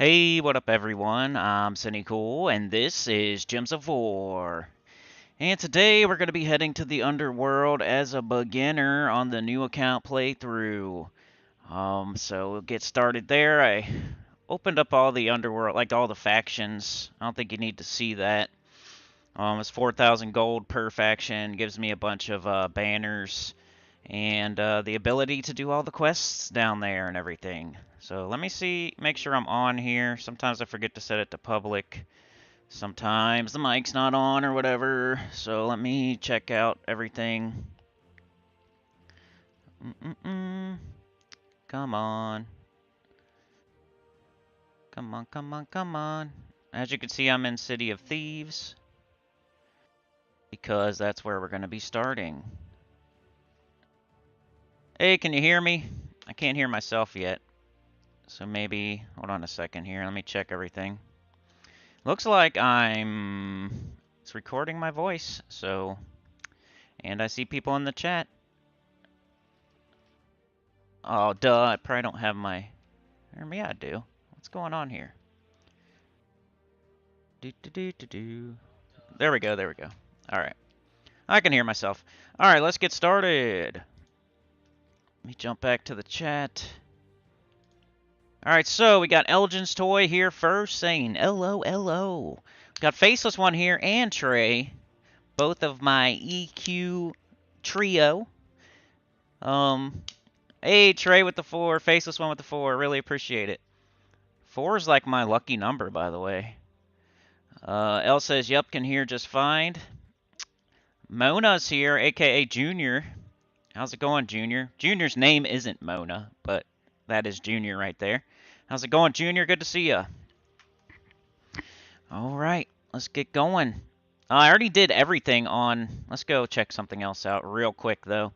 Hey, what up everyone? I'm Cool, and this is Gems of War. And today we're going to be heading to the Underworld as a beginner on the new account playthrough. So we'll get started there. I opened up all the Underworld, like all the factions. I don't think you need to see that. It's 4,000 gold per faction, gives me a bunch of banners, and the ability to do all the quests down there and everything. So let me see, make sure I'm on here. Sometimes I forget to set it to public. Sometimes the mic's not on or whatever. So let me check out everything. Come on. Come on, come on, come on. As you can see, I'm in City of Thieves, because that's where we're going to be starting. Hey, can you hear me? I can't hear myself yet. So maybe, hold on a second here. Let me check everything. Looks like it's recording my voice, so, and I see people in the chat. Oh, duh, I probably don't have my, or maybe I do. What's going on here? There we go, there we go. All right. I can hear myself. All right, let's get started. Let me jump back to the chat. All right, so we got Elgin's Toy here first saying LO. Got Faceless One here and Trey, both of my EQ trio. Hey, Trey with the 4, Faceless One with the 4, really appreciate it. 4 is like my lucky number, by the way. L says, yep, can hear just fine. Mona's here, aka Junior. How's it going, Junior? Junior's name isn't Mona, but that is Junior right there. How's it going, Junior? Good to see ya. All right, let's get going. I already did everything on... Let's go check something else out real quick, though.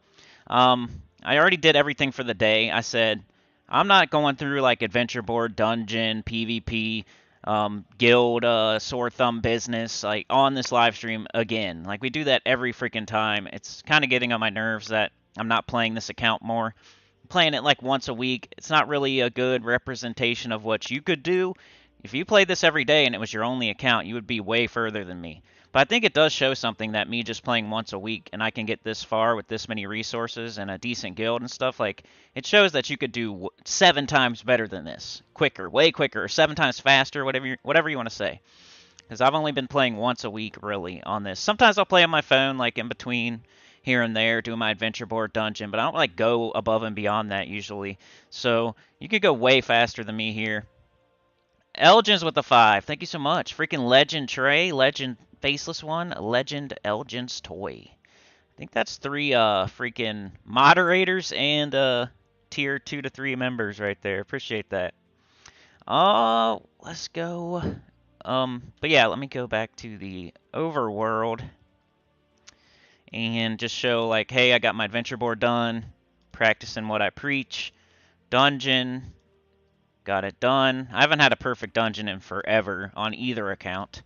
I already did everything for the day. I said, I'm not going through, like, adventure board, dungeon, PvP, guild, sore thumb business, like, on this live stream again. Like, we do that every freaking time. It's kind of getting on my nerves that I'm not playing this account more. Playing it, like, once a week. It's not really a good representation of what you could do. If you played this every day and it was your only account, you would be way further than me. But I think it does show something that me just playing once a week and I can get this far with this many resources and a decent guild and stuff, like, it shows that you could do 7 times better than this. Quicker, way quicker, or 7 times faster, whatever you want to say. Because I've only been playing once a week, really, on this. Sometimes I'll play on my phone, like, in between here and there, doing my adventure board dungeon, but I don't, like, go above and beyond that, usually. So, you could go way faster than me here. Elgin's with the 5. Thank you so much. Freaking Legend Trey, Legend Faceless One, Legend Elgin's Toy. I think that's 3 freaking moderators and tier 2 to 3 members right there. Appreciate that. Oh, let's go. But yeah, let me go back to the overworld and just show, like, hey, I got my adventure board done, practicing what I preach. Dungeon, got it done. I haven't had a perfect dungeon in forever on either account.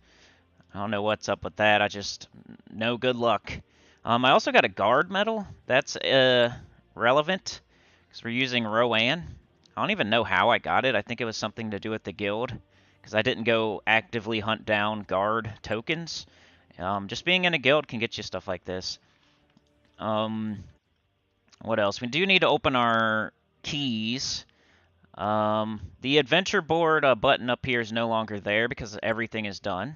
I don't know what's up with that. I just, no good luck. I also got a guard medal. That's relevant because we're using Rowan. I don't even know how I got it. I think it was something to do with the guild because I didn't go actively hunt down guard tokens. Just being in a guild can get you stuff like this. What else? We do need to open our keys. The adventure board button up here is no longer there because everything is done.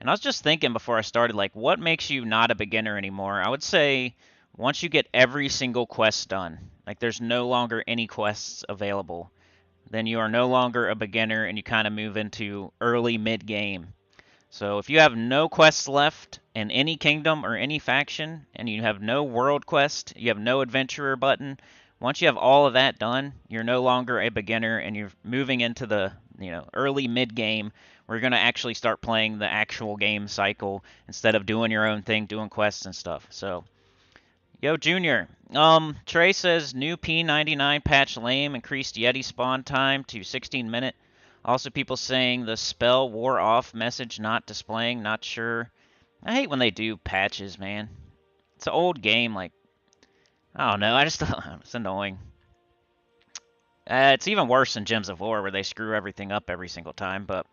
And I was just thinking before I started, like, what makes you not a beginner anymore? I would say once you get every single quest done, like there's no longer any quests available, then you are no longer a beginner and you kind of move into early mid-game. So if you have no quests left in any kingdom or any faction, and you have no world quest, you have no adventurer button, once you have all of that done, you're no longer a beginner and you're moving into the, early mid-game. We're going to actually start playing the actual game cycle instead of doing your own thing, doing quests and stuff. So, yo, Junior. Trey says new P99 patch lame, increased Yeti spawn time to 16 minute. Also, people saying the spell wore off message not displaying, not sure. I hate when they do patches, man. It's an old game, like, I don't know, I just, it's annoying. It's even worse than Gems of War, where they screw everything up every single time, but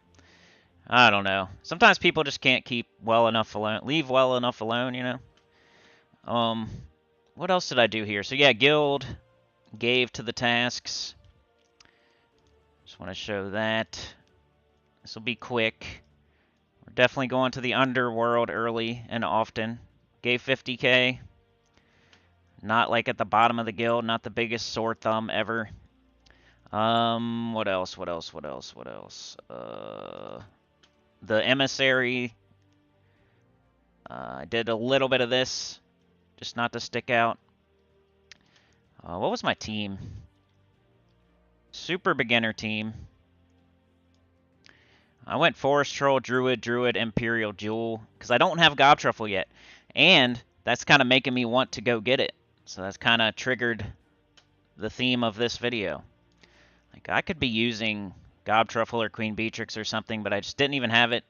I don't know. Sometimes people just can't keep well enough alone, leave well enough alone, you know? What else did I do here? So yeah, guild, gave to the tasks. Just want to show that. This will be quick. We're definitely going to the Underworld early and often. Gave 50k. Not like at the bottom of the guild, not the biggest sore thumb ever. What else? The emissary. I did a little bit of this, just not to stick out. What was my team? Super beginner team. I went Forest Troll, Druid, Imperial Jewel, because I don't have Gob Truffle yet. And that's kind of making me want to go get it. So that's kind of triggered the theme of this video. Like, I could be using Gob Truffle or Queen Beatrix or something, but I just didn't even have it.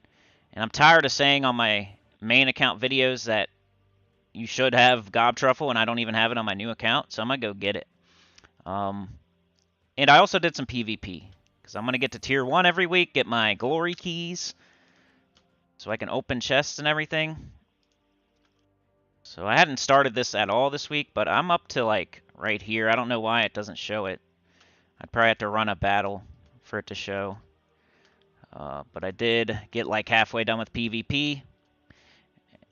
And I'm tired of saying on my main account videos that you should have Gob Truffle, and I don't even have it on my new account, so I'm going to go get it. And I also did some PvP, because I'm going to get to Tier 1 every week, get my glory keys, so I can open chests and everything. So I hadn't started this at all this week, but I'm up to, like, right here. I don't know why it doesn't show it. I'd probably have to run a battle for it to show. But I did get, like, halfway done with PvP.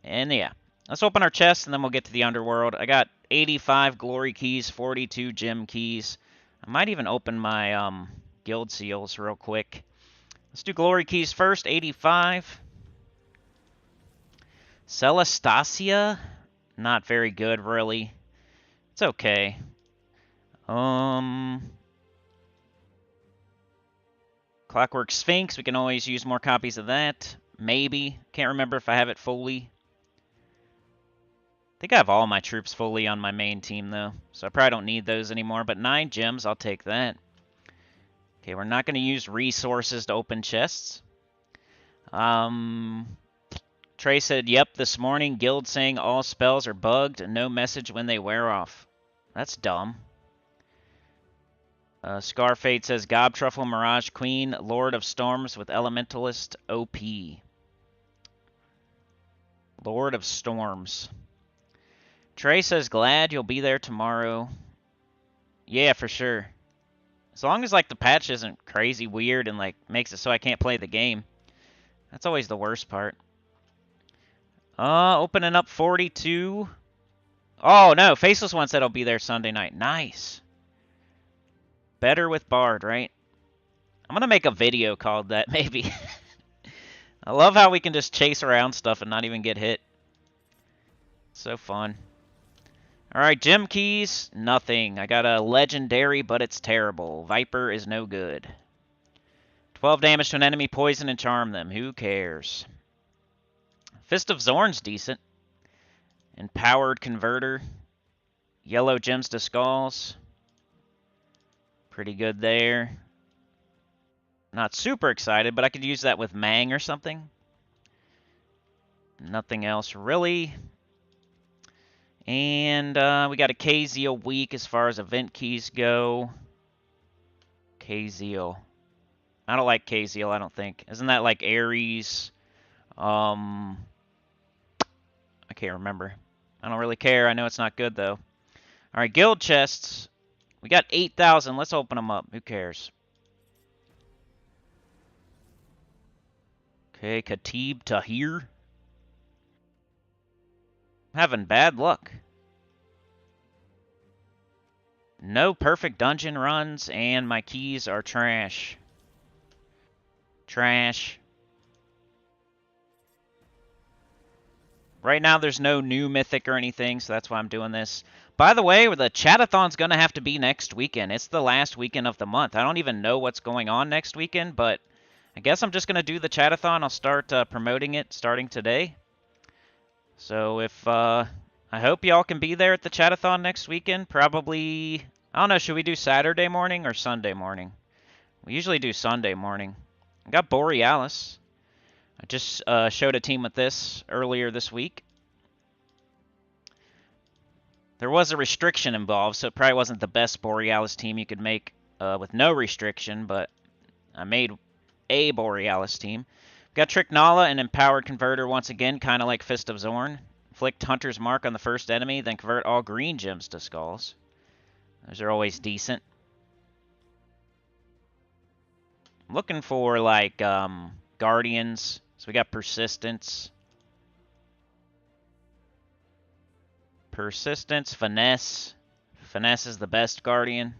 And, yeah. Let's open our chest, and then we'll get to the Underworld. I got 85 glory keys, 42 gem keys. I might even open my guild seals real quick. Let's do glory keys first, 85. Celestasia, not very good, really. It's okay. Clockwork Sphinx, we can always use more copies of that. Maybe. Can't remember if I have it fully. I think I have all my troops fully on my main team, though. So I probably don't need those anymore. But 9 gems, I'll take that. Okay, we're not going to use resources to open chests. Trey said, yep, this morning, guild saying all spells are bugged and no message when they wear off. That's dumb. Scarfade says, Gob Truffle, Mirage Queen, Lord of Storms with Elementalist OP. Lord of Storms. Trey says, glad you'll be there tomorrow. Yeah, for sure. As long as, like, the patch isn't crazy weird and, like, makes it so I can't play the game. That's always the worst part. Opening up 42. Oh, no. Faceless One said I'll be there Sunday night. Nice. Better with Bard, right? I'm going to make a video called that, maybe. I love how we can just chase around stuff and not even get hit. So fun. Alright, gem keys, nothing. I got a legendary, but it's terrible. Viper is no good. 12 damage to an enemy, poison and charm them. Who cares? Fist of Zorn's decent. Empowered Converter. Yellow gems to skulls. Pretty good there. Not super excited, but I could use that with Mang or something. Nothing else really. And we got a K-Zeal week as far as event keys go. K-Zeal. I don't like K-Zeal, I don't think. Isn't that like Ares? I can't remember. I don't really care. I know it's not good, though. Alright, guild chests. We got 8,000. Let's open them up. Who cares? Okay, Khatib Tahir. Having bad luck. No perfect dungeon runs, and my keys are trash. Trash. Right now, there's no new mythic or anything, so that's why I'm doing this. By the way, the chatathon's going to have to be next weekend. It's the last weekend of the month. I don't even know what's going on next weekend, but I guess I'm just going to do the chatathon. I'll start promoting it starting today. So if, I hope y'all can be there at the chatathon next weekend. Probably, I don't know, should we do Saturday morning or Sunday morning? We usually do Sunday morning. I got Borealis. I just showed a team with this earlier this week. There was a restriction involved, so it probably wasn't the best Borealis team you could make. with no restriction, but I made a Borealis team. Got Trick Nala and Empowered Converter once again, kind of like Fist of Zorn. Inflict Hunter's Mark on the first enemy, then convert all green gems to skulls. Those are always decent. I'm looking for, like, Guardians. So we got Persistence. Persistence, Finesse. Finesse is the best Guardian.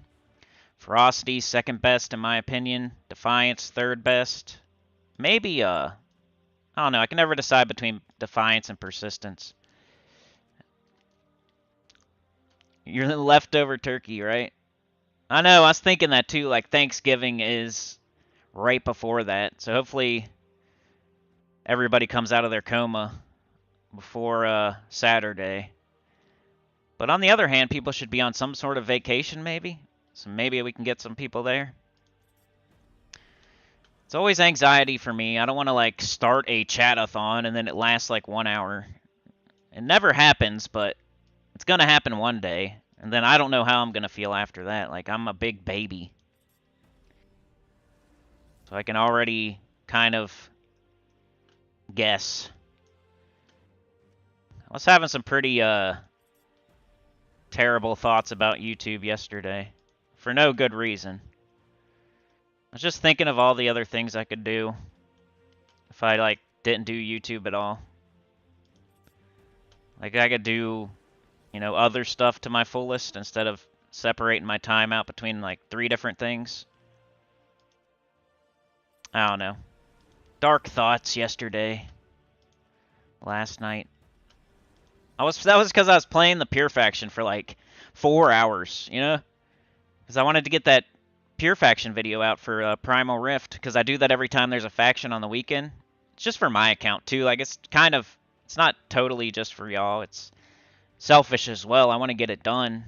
Ferocity, second best in my opinion. Defiance, third best. Maybe, I don't know. I can never decide between Defiance and Persistence. You're the leftover turkey, right? I know, I was thinking that too. Like, Thanksgiving is right before that. So hopefully everybody comes out of their coma before Saturday. But on the other hand, people should be on some sort of vacation maybe. So maybe we can get some people there. It's always anxiety for me. I don't want to, like, start a chat-a-thon and then it lasts like 1 hour. It never happens, but it's going to happen one day. And then I don't know how I'm going to feel after that. Like, I'm a big baby. So I can already kind of guess. I was having some pretty terrible thoughts about YouTube yesterday. For no good reason. I was just thinking of all the other things I could do if I, like, didn't do YouTube at all. Like, I could do, you know, other stuff to my fullest instead of separating my time out between, like, 3 different things. I don't know. Dark thoughts yesterday. Last night. That was because I was playing the Pure Faction for, like, 4 hours, you know? Because I wanted to get that Pure Faction video out for Primal Rift, because I do that every time there's a faction on the weekend. It's just for my account, too. Like, it's kind of... It's not totally just for y'all. It's selfish as well. I want to get it done.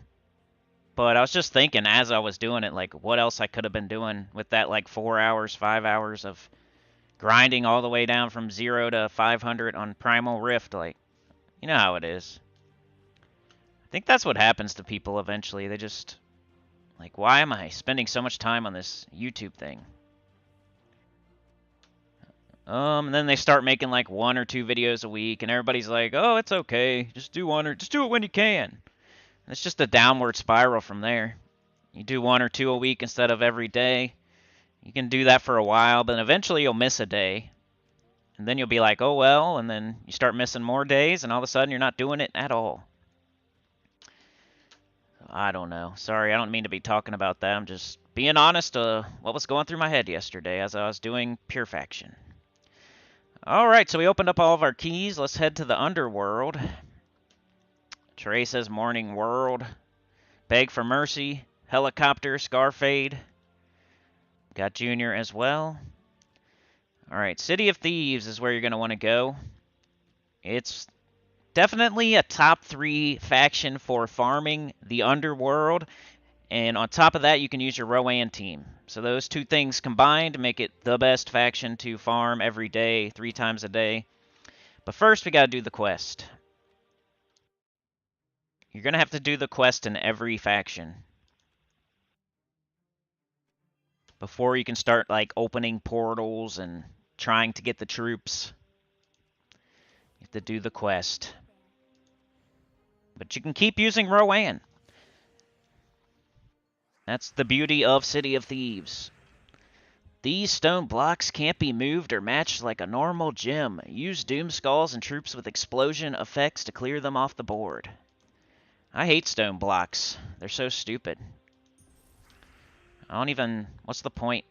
But I was just thinking as I was doing it, like, what else I could have been doing with that, like, 4 hours, 5 hours of grinding all the way down from 0 to 500 on Primal Rift. Like, you know how it is. I think that's what happens to people eventually. They just... Like, why am I spending so much time on this YouTube thing? And then they start making like 1 or 2 videos a week, and everybody's like, "Oh, it's okay. Just do one or just do it when you can." And it's just a downward spiral from there. You do 1 or 2 a week instead of every day. You can do that for a while, but eventually you'll miss a day. And then you'll be like, "Oh well," and then you start missing more days, and all of a sudden you're not doing it at all. I don't know. Sorry, I don't mean to be talking about that. I'm just being honest what was going through my head yesterday as I was doing Pure Faction. Alright, so we opened up all of our keys. Let's head to the Underworld. Trey says Morning World. Beg for Mercy. Helicopter. Scarfade. Got Junior as well. Alright, City of Thieves is where you're going to want to go. It's definitely a top 3 faction for farming the Underworld. And on top of that, you can use your Rowan team. So those 2 things combined make it the best faction to farm every day, 3 times a day. But first, we got to do the quest. You're going to have to do the quest in every faction before you can start, like, opening portals and trying to get the troops. You have to do the quest. But you can keep using Rowan. That's the beauty of City of Thieves. These stone blocks can't be moved or matched like a normal gem. Use Doom Skulls and troops with explosion effects to clear them off the board. I hate stone blocks. They're so stupid. I don't even... What's the point?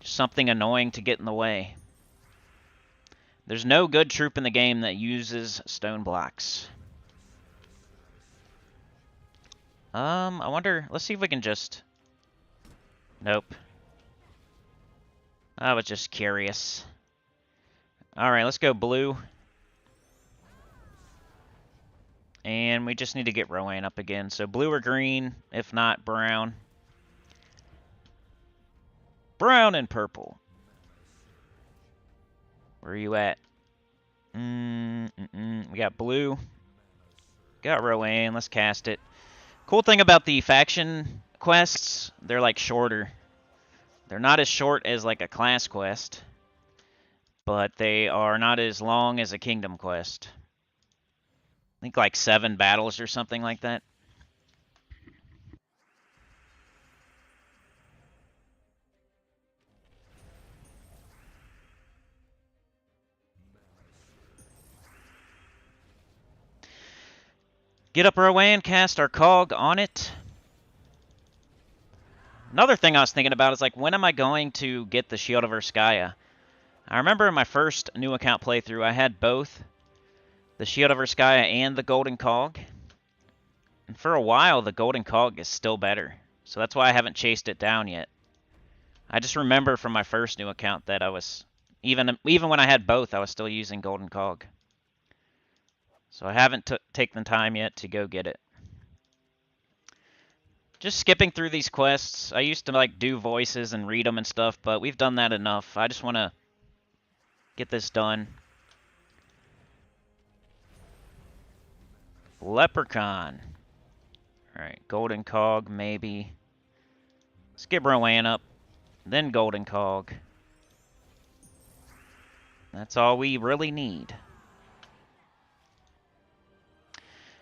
Just something annoying to get in the way. There's no good troop in the game that uses stone blocks. I wonder... Let's see if we can just... Nope. I was just curious. Alright, let's go blue. And we just need to get Rowan up again. So blue or green, if not brown. Brown and purple. Where are you at? We got blue. Got Rowan. Let's cast it. Cool thing about the faction quests, they're like shorter. They're not as short as like a class quest, but they are not as long as a kingdom quest. I think like 7 battles or something like that. Get up Rowan, cast our cog on it. Another thing I was thinking about is like, when am I going to get the Shield of Urskaya? I remember in my first new account playthrough, I had both the Shield of Urskaya and the Golden Cog. And for a while, the Golden Cog is still better. So that's why I haven't chased it down yet. I just remember from my first new account that I was, even when I had both, I was still using Golden Cog. So I haven't taken the time yet to go get it. Just skipping through these quests. I used to like do voices and read them and stuff, but we've done that enough. I just want to get this done. Leprechaun. Alright, Golden Cog, maybe. Let's get Rowan up. Then Golden Cog. That's all we really need.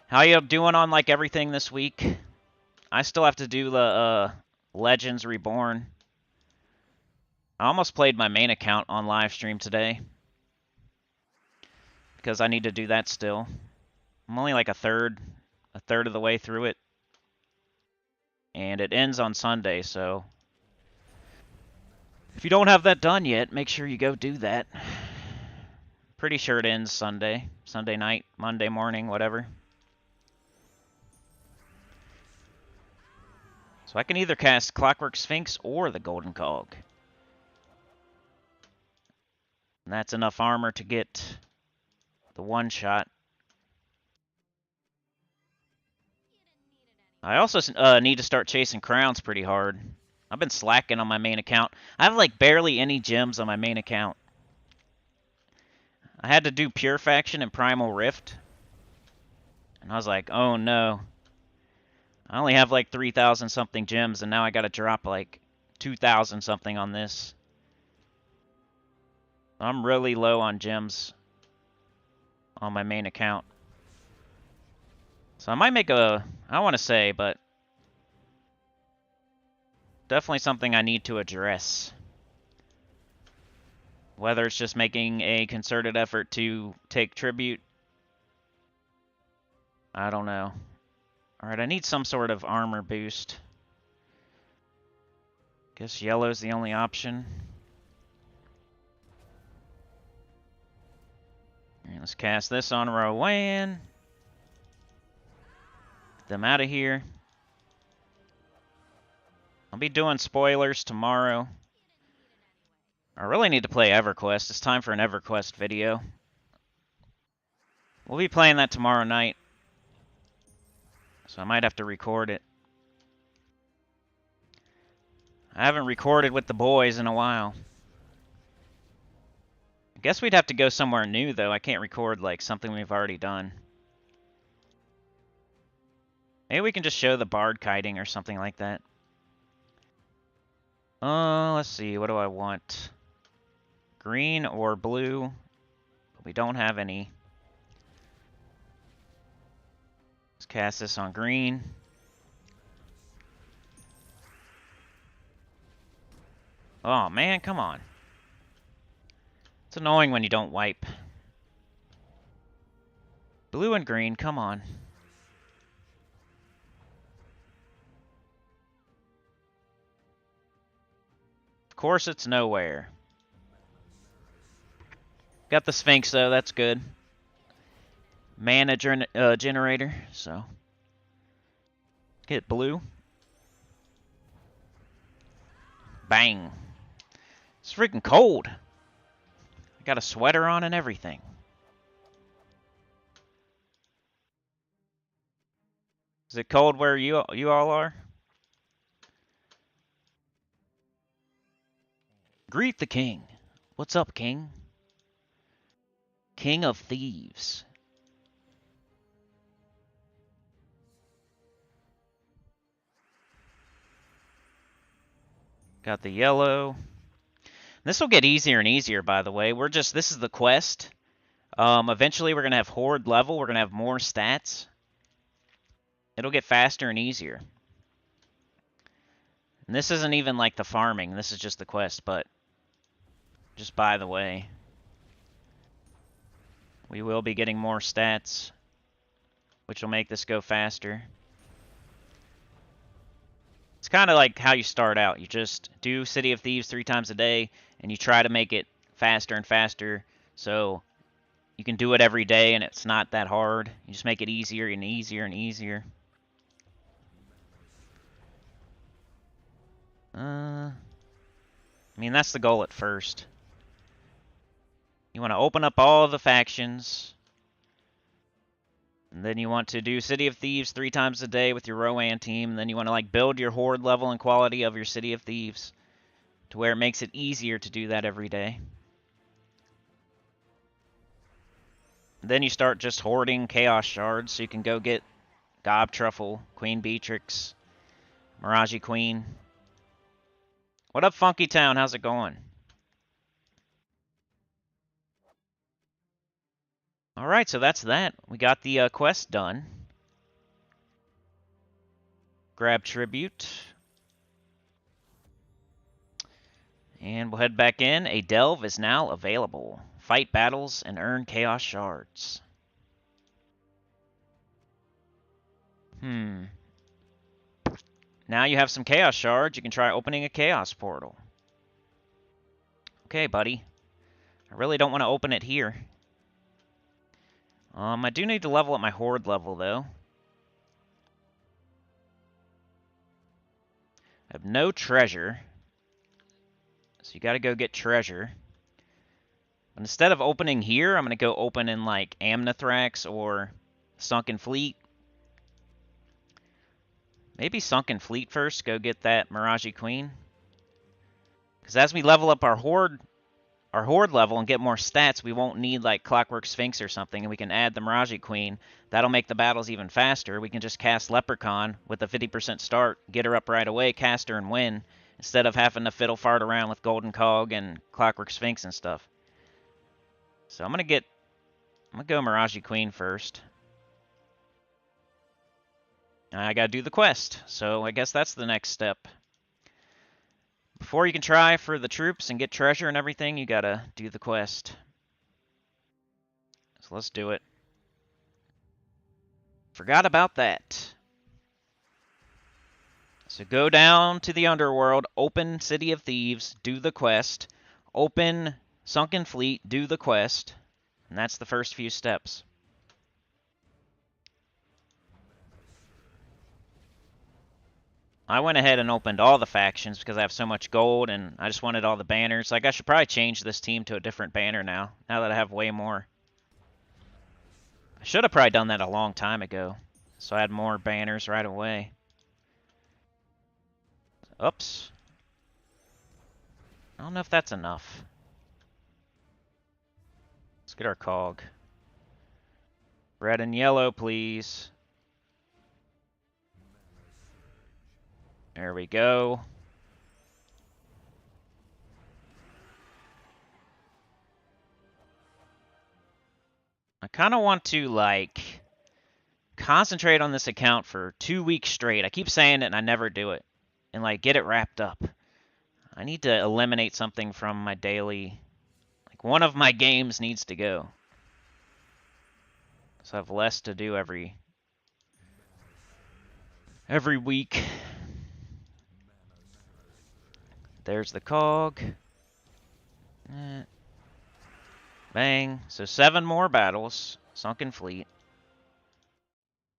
How you doing on like everything this week? I still have to do the Legends Reborn. I almost played my main account on live stream today, because I need to do that still. I'm only like a third of the way through it. And it ends on Sunday, so if you don't have that done yet, make sure you go do that. Pretty sure it ends Sunday night, Monday morning, whatever. So I can either cast Clockwork Sphinx or the Golden Cog. And that's enough armor to get the one shot. I also need to start chasing crowns pretty hard. I've been slacking on my main account. I have like barely any gems on my main account. I had to do Pure Faction and Primal Rift. And I was like, oh no. I only have like 3,000 something gems, and now I gotta drop like 2,000 something on this. I'm really low on gems on my main account. So I might make a, I don't want to say, but definitely something I need to address. Whether it's just making a concerted effort to take tribute, I don't know. Alright, I need some sort of armor boost. Guess yellow's the only option. Alright, let's cast this on Rowan. Get them out of here. I'll be doing spoilers tomorrow. I really need to play EverQuest. It's time for an EverQuest video. We'll be playing that tomorrow night, so I might have to record it. I haven't recorded with the boys in a while. I guess we'd have to go somewhere new, though. I can't record, like, something we've already done. Maybe we can just show the bard kiting or something like that. Let's see. What do I want? Green or blue? We don't have any. Let's cast this on green. Oh, man, come on. It's annoying when you don't wipe. Blue and green, come on. Of course it's nowhere. Got the Sphinx, though, that's good. Mana generator, so. Get blue. Bang. It's freaking cold. I got a sweater on and everything. Is it cold where you all are? Greet the king. What's up, king? King of Thieves. Got the yellow. This will get easier and easier, by the way. This is the quest. Eventually we're going to have hoard level. We're going to have more stats. It'll get faster and easier. And this isn't even like the farming. This is just the quest, but just by the way, we will be getting more stats, which will make this go faster. It's kind of like how you start out. You just do City of Thieves 3 times a day, and you try to make it faster and faster, so you can do it every day, and it's not that hard. You just make it easier and easier and easier. I mean, that's the goal at first. You want to open up all the factions. And then you want to do City of Thieves 3 times a day with your Rowan team. And then you want to like build your horde level and quality of your City of Thieves to where it makes it easier to do that every day. And then you start just hoarding Chaos Shards so you can go get Gob Truffle, Queen Beatrix, Mirage Queen. What up, Funky Town? How's it going? Alright, so that's that. We got the quest done. Grab tribute. And we'll head back in. A delve is now available. Fight battles and earn chaos shards. Now you have some chaos shards. You can try opening a chaos portal. Okay, buddy. I really don't want to open it here. I do need to level up my horde level, though. I have no treasure. So you gotta go get treasure. But instead of opening here, I'm gonna go open in, like, Amnithrax or Sunken Fleet. Maybe Sunken Fleet first, go get that Mirage Queen. Because as we level up our horde level and get more stats, we won't need like Clockwork Sphinx or something, and we can add the Mirage Queen. That'll make the battles even faster. We can just cast Leprechaun with a 50% start, get her up right away, cast her, and win, instead of having to fiddle fart around with Golden Cog and Clockwork Sphinx and stuff. So I'm gonna go Mirage Queen first. I gotta do the quest, so I guess that's the next step. Before you can try for the troops and get treasure and everything, you gotta do the quest. So let's do it. Forgot about that. So go down to the Underworld, open City of Thieves, do the quest, open Sunken Fleet, do the quest, and that's the first few steps. I went ahead and opened all the factions because I have so much gold and I just wanted all the banners. Like, I should probably change this team to a different banner now that I have way more. I should have probably done that a long time ago, so I had more banners right away. Oops. I don't know if that's enough. Let's get our cog. Red and yellow, please. There we go. I kind of want to, like, concentrate on this account for 2 weeks straight. I keep saying it and I never do it. And, like, get it wrapped up. I need to eliminate something from my daily... Like, one of my games needs to go. So I have less to do every week. There's the cog. Bang. So 7 more battles. Sunken Fleet.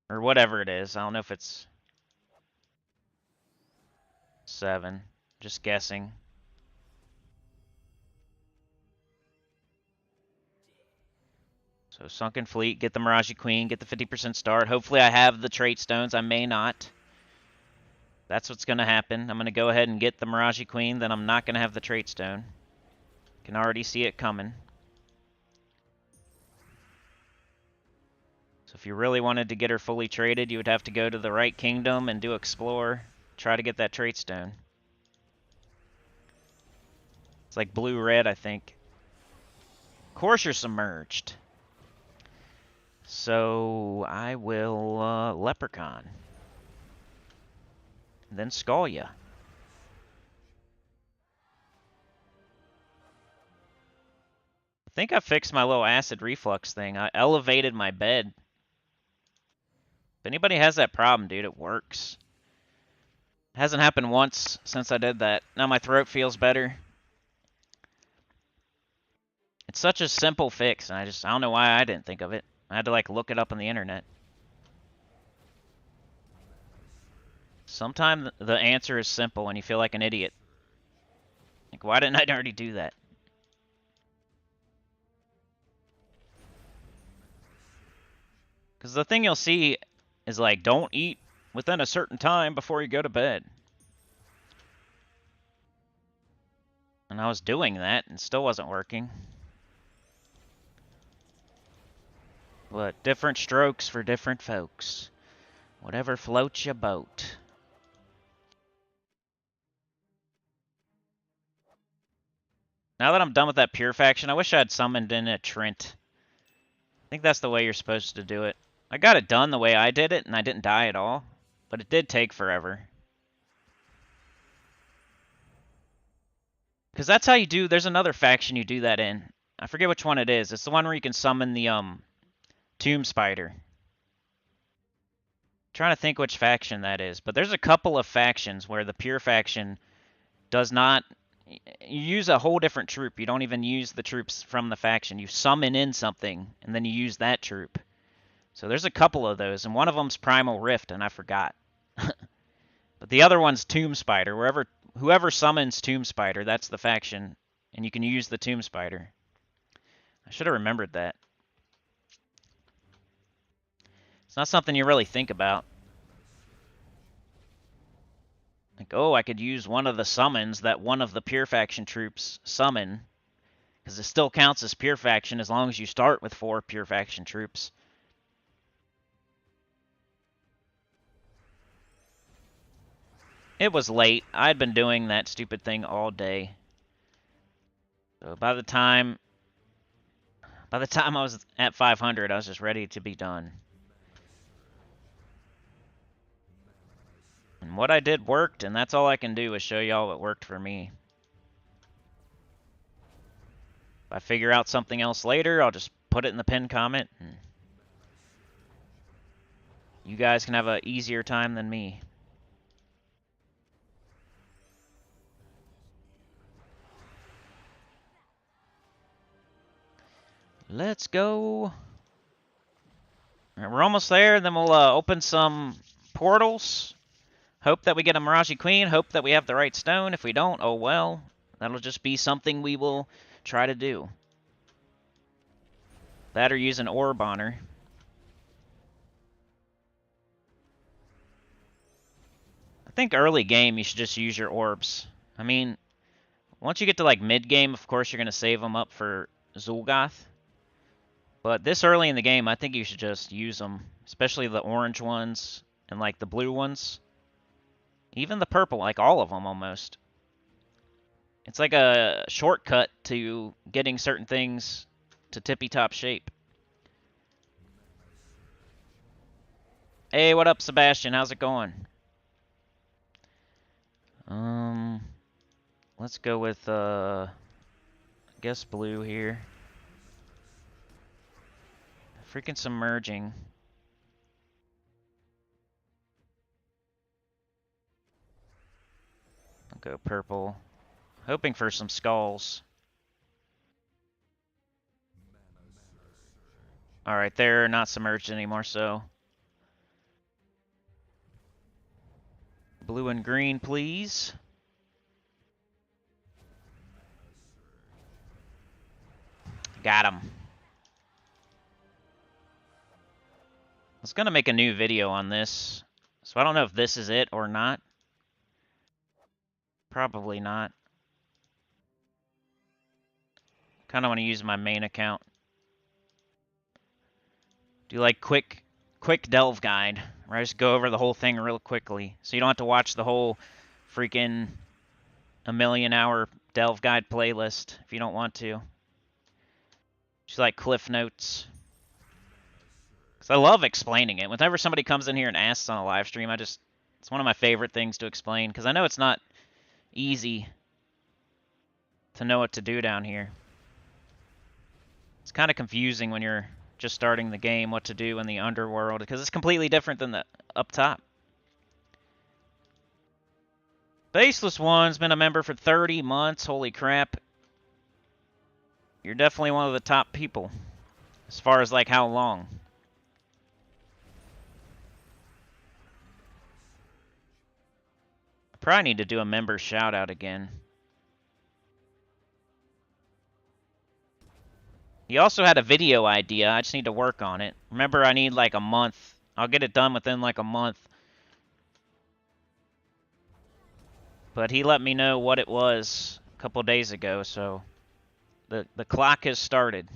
Or whatever it is. I don't know if it's 7. Just guessing. So Sunken Fleet, get the Mirage Queen, get the 50% start. Hopefully I have the trait stones. I may not. That's what's going to happen. I'm going to go ahead and get the Mirage Queen, then I'm not going to have the trait stone. Can already see it coming. So if you really wanted to get her fully traded, you would have to go to the right kingdom and do explore. Try to get that trait stone. It's like blue-red, I think. Of course you're submerged. So I will leprechaun. Then skull ya. I think I fixed my little acid reflux thing. I elevated my bed. If anybody has that problem, dude, it works. It hasn't happened once since I did that. Now my throat feels better. It's such a simple fix, and I don't know why I didn't think of it. I had to like look it up on the internet. Sometimes the answer is simple and you feel like an idiot. Like, why didn't I already do that? Because the thing you'll see is like, don't eat within a certain time before you go to bed. And I was doing that and still wasn't working. But different strokes for different folks. Whatever floats your boat. Now that I'm done with that pure faction, I wish I had summoned in a Trent. I think that's the way you're supposed to do it. I got it done the way I did it, and I didn't die at all. But it did take forever. Because that's how you do... There's another faction you do that in. I forget which one it is. It's the one where you can summon the Tomb Spider. I'm trying to think which faction that is. But there's a couple of factions where the pure faction does not... You use a whole different troop. You don't even use the troops from the faction. You summon in something, and then you use that troop. So there's a couple of those, and one of them's Primal Rift, and I forgot. But the other one's Tomb Spider. Whoever summons Tomb Spider, that's the faction, and you can use the Tomb Spider. I should have remembered that. It's not something you really think about. Like, oh, I could use one of the summons that one of the pure faction troops summon. Because it still counts as pure faction as long as you start with 4 pure faction troops. It was late. I had been doing that stupid thing all day. So by the time I was at 500, I was just ready to be done. And what I did worked, and that's all I can do is show y'all what worked for me. If I figure out something else later, I'll just put it in the pinned comment. And you guys can have an easier time than me. Let's go. All right, we're almost there. Then we'll open some portals. Hope that we get a Mirage Queen. Hope that we have the right stone. If we don't, oh well. That'll just be something we will try to do. That or use an orb on her. I think early game you should just use your orbs. I mean, once you get to like mid game, of course you're going to save them up for Zul'Goth. But this early in the game, I think you should just use them. Especially the orange ones and like the blue ones. Even the purple, like all of them almost. It's like a shortcut to getting certain things to tippy-top shape. Hey, what up, Sebastian? How's it going? Let's go with, I guess blue here. Freaking submerging. I'll go purple. Hoping for some skulls. Alright, they're not submerged anymore, so... Blue and green, please. Got him. I was going to make a new video on this, so I don't know if this is it or not. Probably not. Kind of want to use my main account. Do like quick delve guide, where I just go over the whole thing real quickly, so you don't have to watch the whole freaking a million hour Delve Guide playlist if you don't want to. Just like Cliff Notes. Because I love explaining it. Whenever somebody comes in here and asks on a live stream, it's one of my favorite things to explain. Because I know it's not easy to know what to do down here. It's kind of confusing when you're just starting the game what to do in the Underworld. Because it's completely different than the up top. Faceless One's been a member for 30 months. Holy crap. You're definitely one of the top people. As far as like how long. I probably need to do a member shout out again. He also had a video idea. I just need to work on it. Remember, I need like a month. I'll get it done within like a month. But he let me know what it was a couple days ago, so the clock has started.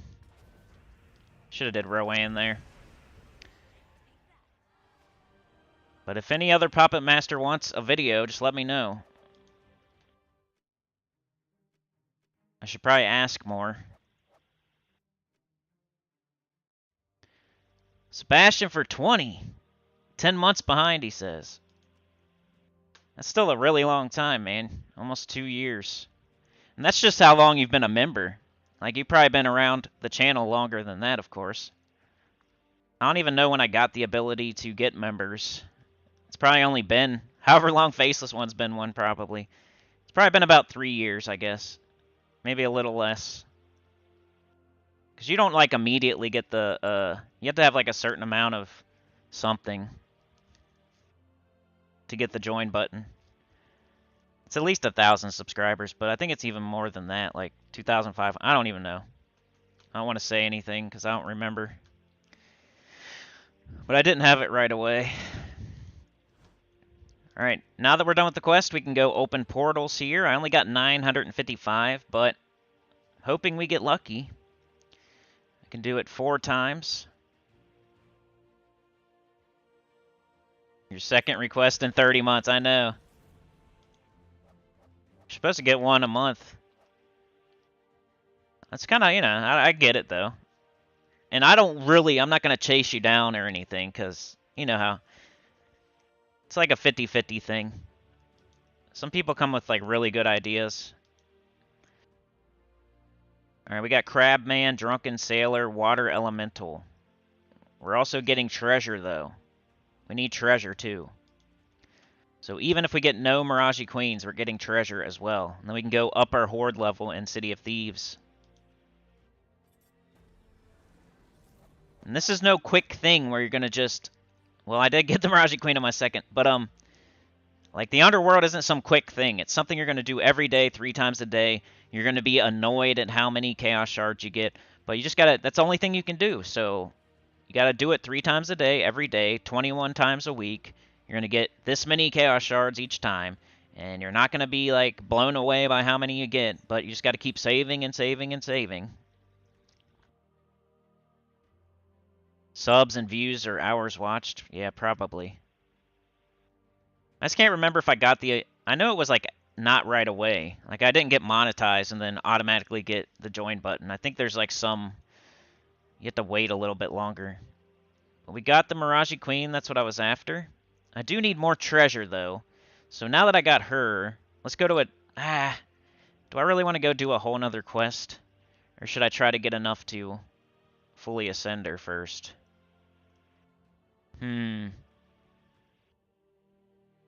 Should have did Rowan there. But if any other Puppet Master wants a video, just let me know. I should probably ask more. Sebastian for 20. 10 months behind, he says. That's still a really long time, man. Almost 2 years. And that's just how long you've been a member. Like, you've probably been around the channel longer than that, of course. I don't even know when I got the ability to get members. It's probably only been, however long Faceless One's been one, probably. It's probably been about 3 years, I guess. Maybe a little less. Because you don't, like, immediately get the, you have to have, like, a certain amount of something to get the join button. It's at least 1,000 subscribers, but I think it's even more than that, like 2,500. I don't even know. I don't want to say anything because I don't remember. But I didn't have it right away. Alright, now that we're done with the quest, we can go open portals here. I only got 955, but hoping we get lucky. I can do it 4 times. Your second request in 30 months, I know. You're supposed to get one a month. That's kind of, you know, I get it, though. And I don't really, I'm not going to chase you down or anything, because you know how. It's like a 50-50 thing. Some people come with, like, really good ideas. Alright, we got Crabman, Drunken Sailor, Water Elemental. We're also getting treasure, though. We need treasure, too. So even if we get no Mirage Queens, we're getting treasure as well. And then we can go up our hoard level in City of Thieves. And this is no quick thing where you're going to just... Well, I did get the Mirage Queen in my second, but, like, the Underworld isn't some quick thing. It's something you're going to do every day, 3 times a day. You're going to be annoyed at how many Chaos Shards you get, but you just got to... That's the only thing you can do, so... You got to do it 3 times a day, every day, 21 times a week. You're going to get this many Chaos Shards each time, and you're not going to be, like, blown away by how many you get, but you just got to keep saving and saving and saving. Subs and views or hours watched? Yeah, probably. I just can't remember if I got the... I know it was, like, not right away. Like, I didn't get monetized and then automatically get the join button. I think there's, like, some... You have to wait a little bit longer. But we got the Mirage Queen. That's what I was after. I do need more treasure, though. So now that I got her, let's go to a... do I really want to go do a whole nother quest? Or should I try to get enough to fully ascend her first? I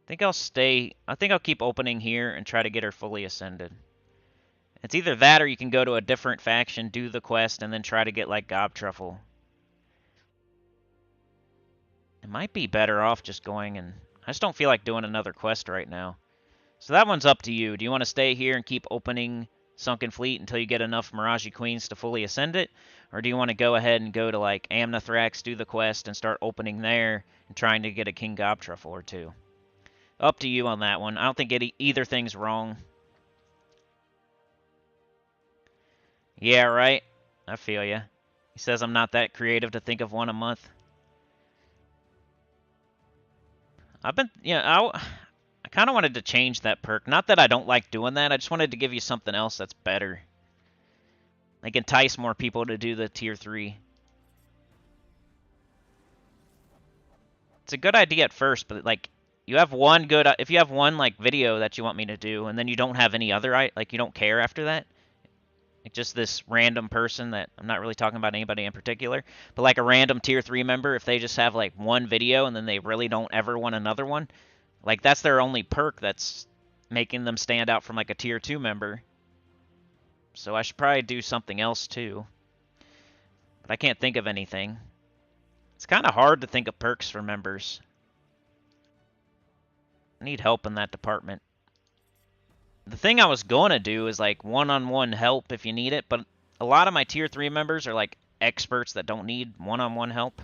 think I'll stay... I think I'll keep opening here and try to get her fully ascended. It's either that or you can go to a different faction, do the quest, and then try to get, like, Gob Truffle. It might be better off just going and... I just don't feel like doing another quest right now. So that one's up to you. Do you want to stay here and keep opening Sunken Fleet until you get enough Mirage Queens to fully ascend it? Or do you want to go ahead and go to, like, Amnithrax, do the quest, and start opening there and trying to get a King Gob Truffle or 2? Up to you on that one. I don't think either thing's wrong. Yeah, right? I feel ya. He says I'm not that creative to think of one a month. I've been, you know, I kind of wanted to change that perk. Not that I don't like doing that. I just wanted to give you something else that's better. Like entice more people to do the tier 3. It's a good idea at first, but like you have one good if you have one like video that you want me to do and then you don't have any other like you don't care after that. Like just this random person that I'm not really talking about anybody in particular, but like a random tier 3 member, if they just have like one video and then they really don't ever want another one, like that's their only perk that's making them stand out from like a tier 2 member. So I should probably do something else too. But I can't think of anything. It's kind of hard to think of perks for members. I need help in that department. The thing I was going to do is like one-on-one help if you need it, but a lot of my tier 3 members are like experts that don't need one-on-one help.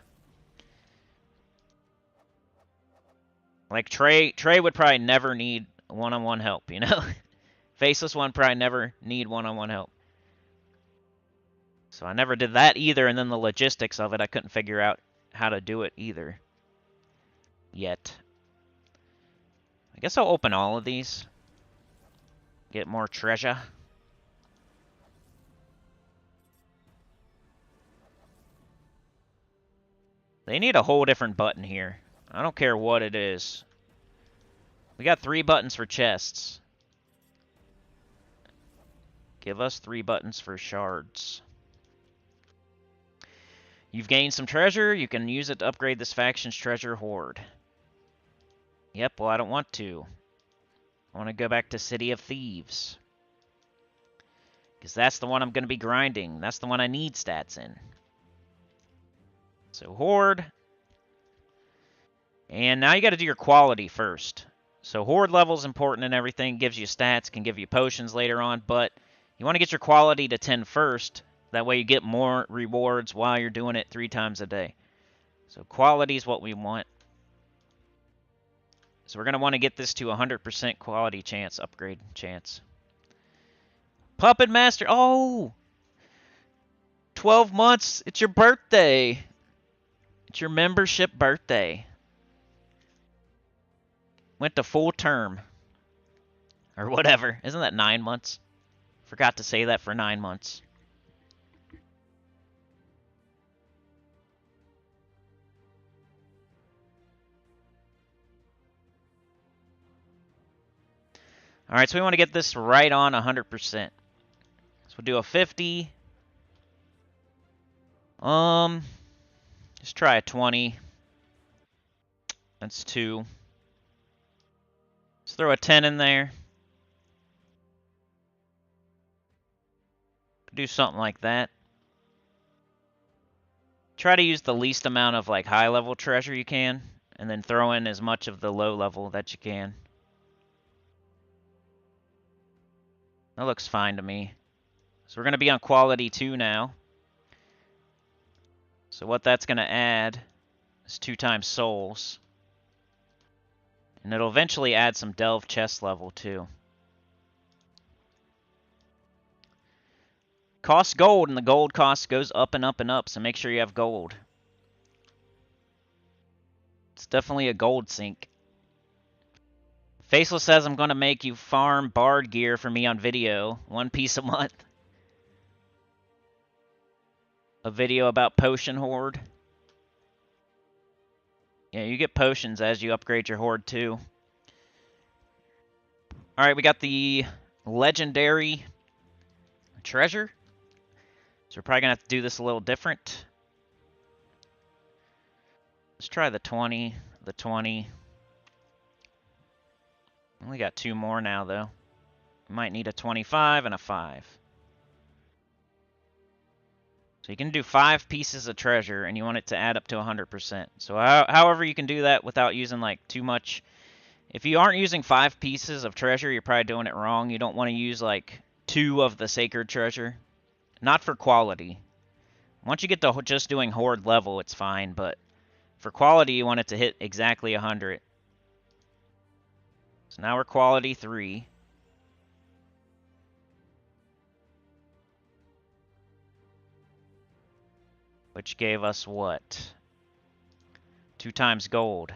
Like Trey would probably never need one-on-one help, you know? Faceless one probably never need one-on-one help. So I never did that either, and then the logistics of it, I couldn't figure out how to do it either. Yet. I guess I'll open all of these. Get more treasure. They need a whole different button here. I don't care what it is. We got 3 buttons for chests. Give us 3 buttons for shards. You've gained some treasure. You can use it to upgrade this faction's treasure hoard. Yep, well, I don't want to. I want to go back to City of Thieves. Because that's the one I'm going to be grinding. That's the one I need stats in. So, hoard. And now you got to do your quality first. So, hoard level is important and everything. Gives you stats, can give you potions later on. But you want to get your quality to 10 first. That way you get more rewards while you're doing it 3 times a day. So, quality is what we want. So we're going to want to get this to 100% quality chance, upgrade chance. Puppet Master. Oh! 12 months. It's your birthday. It's your membership birthday. Went to full term. Or whatever. Isn't that 9 months? Forgot to say that for 9 months. Alright, so we want to get this right on 100%. So we'll do a 50. Just try a 20. That's 2. Let's throw a 10 in there. Do something like that. Try to use the least amount of like high level treasure you can, and then throw in as much of the low level that you can. That looks fine to me. So we're going to be on quality 2 now. So what that's going to add is 2 times souls. And it'll eventually add some delve chest level too. Costs gold, and the gold cost goes up and up and up, so make sure you have gold. It's definitely a gold sink. Faceless says I'm going to make you farm bard gear for me on video. 1 piece a month. A video about potion hoard. Yeah, you get potions as you upgrade your hoard too. Alright, we got the legendary treasure. So we're probably going to have to do this a little different. Let's try the 20, the 20. Only got 2 more now, though. We might need a 25 and a 5. So you can do 5 pieces of treasure, and you want it to add up to 100%. So however you can do that without using, like, too much. If you aren't using 5 pieces of treasure, you're probably doing it wrong. You don't want to use, like, 2 of the sacred treasure. Not for quality. Once you get to just doing hoard level, it's fine, but for quality, you want it to hit exactly 100. So now we're quality 3. Which gave us what? 2 times gold.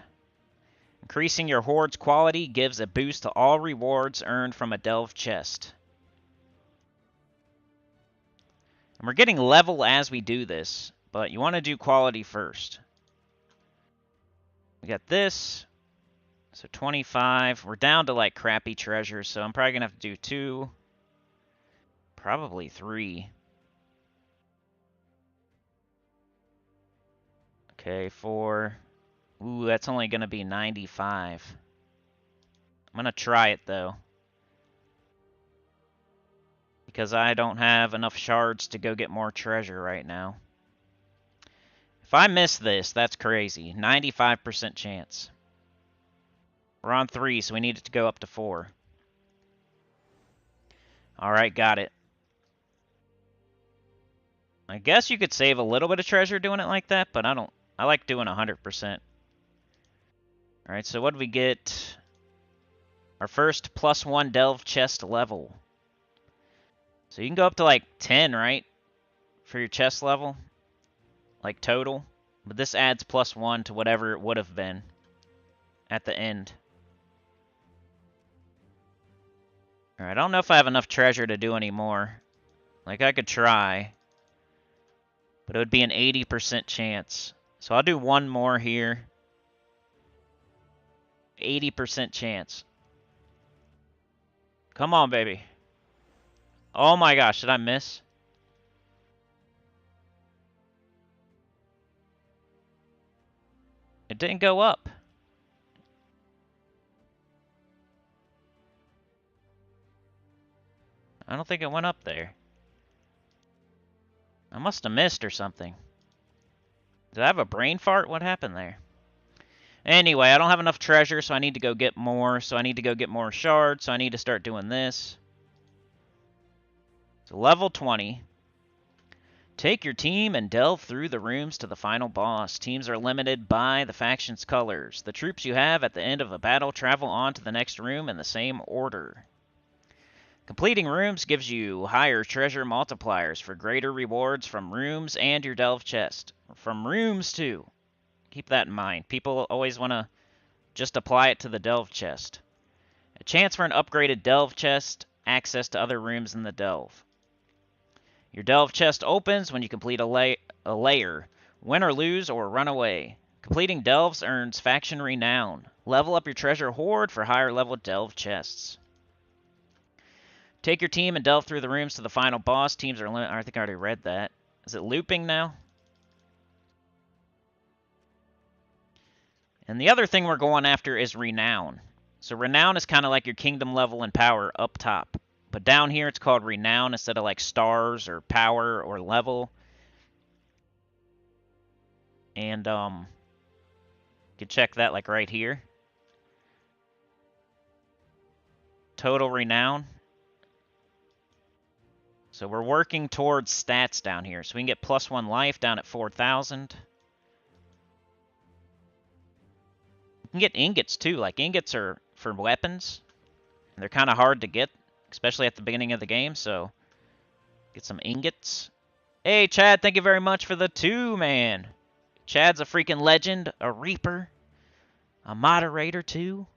Increasing your hoard's quality gives a boost to all rewards earned from a delve chest. And we're getting level as we do this, but you want to do quality first. We got this. So 25. We're down to like crappy treasures, so I'm probably going to have to do 2. Probably 3. Okay, 4. Ooh, that's only going to be 95. I'm going to try it, though. Because I don't have enough shards to go get more treasure right now. If I miss this, that's crazy. 95% chance. We're on 3, so we need it to go up to 4. Alright, got it. I guess you could save a little bit of treasure doing it like that, but I don't. I like doing 100%. Alright, so what do we get? Our first +1 delve chest level. So you can go up to like 10, right? For your chest level. Like total. But this adds +1 to whatever it would have been at the end. Alright, I don't know if I have enough treasure to do any more. Like, I could try. But it would be an 80% chance. So I'll do 1 more here. 80% chance. Come on, baby. Oh my gosh, did I miss? It didn't go up. I don't think it went up there. I must have missed or something. Did I have a brain fart? What happened there? Anyway, I don't have enough treasure, so I need to go get more. So I need to go get more shards, so I need to start doing this. So level 20. Take your team and delve through the rooms to the final boss. Teams are limited by the faction's colors. The troops you have at the end of a battle travel on to the next room in the same order. Completing rooms gives you higher treasure multipliers for greater rewards from rooms and your delve chest. From rooms, too. Keep that in mind. People always want to just apply it to the delve chest. A chance for an upgraded delve chest, access to other rooms in the delve. Your delve chest opens when you complete a layer. Win or lose or run away. Completing delves earns faction renown. Level up your treasure hoard for higher level delve chests. Take your team and delve through the rooms to the final boss. Teams are limited. I think I already read that. Is it looping now? And the other thing we're going after is renown. So renown is kind of like your kingdom level and power up top. But down here it's called renown instead of like stars or power or level. And you can check that like right here. Total renown. So we're working towards stats down here. So we can get +1 life down at 4,000. You can get ingots too. Like ingots are for weapons. They're kind of hard to get, especially at the beginning of the game. So get some ingots. Hey, Chad, thank you very much for the 2, man. Chad's a freaking legend, a reaper, a moderator too.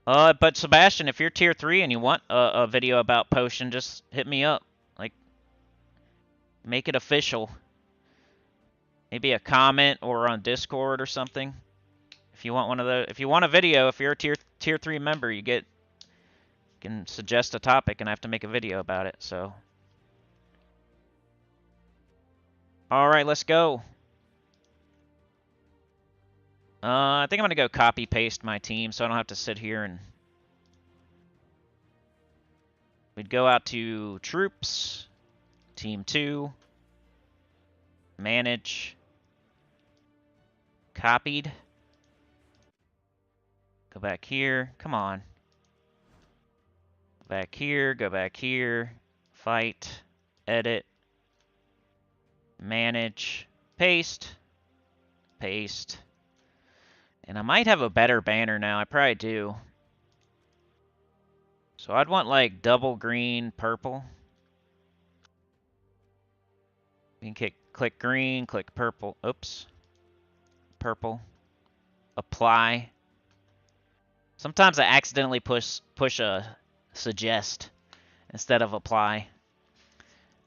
But Sebastian, if you're tier 3 and you want a video about potion, just hit me up. Like, make it official. Maybe a comment or on Discord or something. If you want one of the, if you want a video, if you're a tier 3 member, you can suggest a topic and I have to make a video about it. So, all right, let's go. I think I'm gonna go copy paste my team so I don't have to sit here and. We'd go out to troops, team 2, manage, copied. Go back here, come on. Back here, go back here, fight, edit, manage, paste, paste. And I might have a better banner now, I probably do. So I'd want like double green, purple. You can click green, click purple, oops, purple. apply. Sometimes I accidentally push a suggest instead of apply.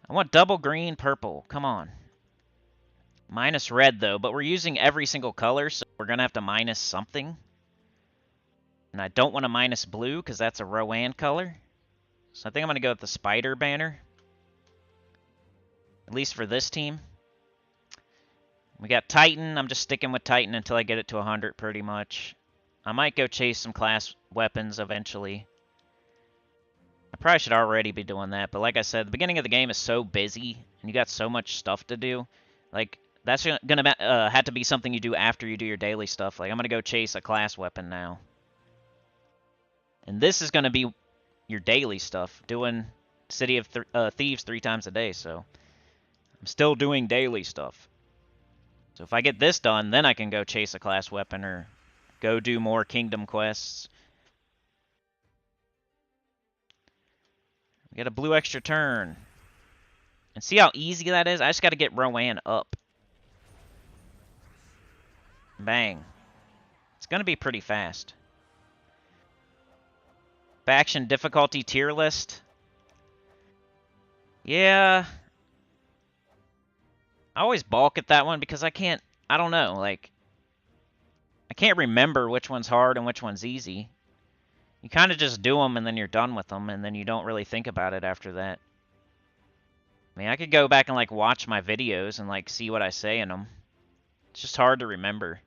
I want double green, purple. Come on. Minus red, though, but we're using every single color, so we're going to have to minus something. And I don't want to minus blue, because that's a Rowan color. So I think I'm going to go with the spider banner. At least for this team. We got Titan. I'm just sticking with Titan until I get it to 100, pretty much. I might go chase some class weapons eventually. I probably should already be doing that, but like I said, the beginning of the game is so busy, and you got so much stuff to do. Like, that's gonna have to be something you do after you do your daily stuff. Like, I'm gonna go chase a class weapon now. And this is gonna be your daily stuff, doing City of Thieves 3 times a day, so I'm still doing daily stuff. So if I get this done, then I can go chase a class weapon or go do more kingdom quests. We get a blue extra turn. And see how easy that is? I just got to get Rowan up. Bang. It's going to be pretty fast. Faction difficulty tier list. Yeah. I always balk at that one because I don't know, like, I can't remember which one's hard and which one's easy. You kind of just do them and then you're done with them, and then you don't really think about it after that. I mean, I could go back and, like, watch my videos and, like, see what I say in them. It's just hard to remember.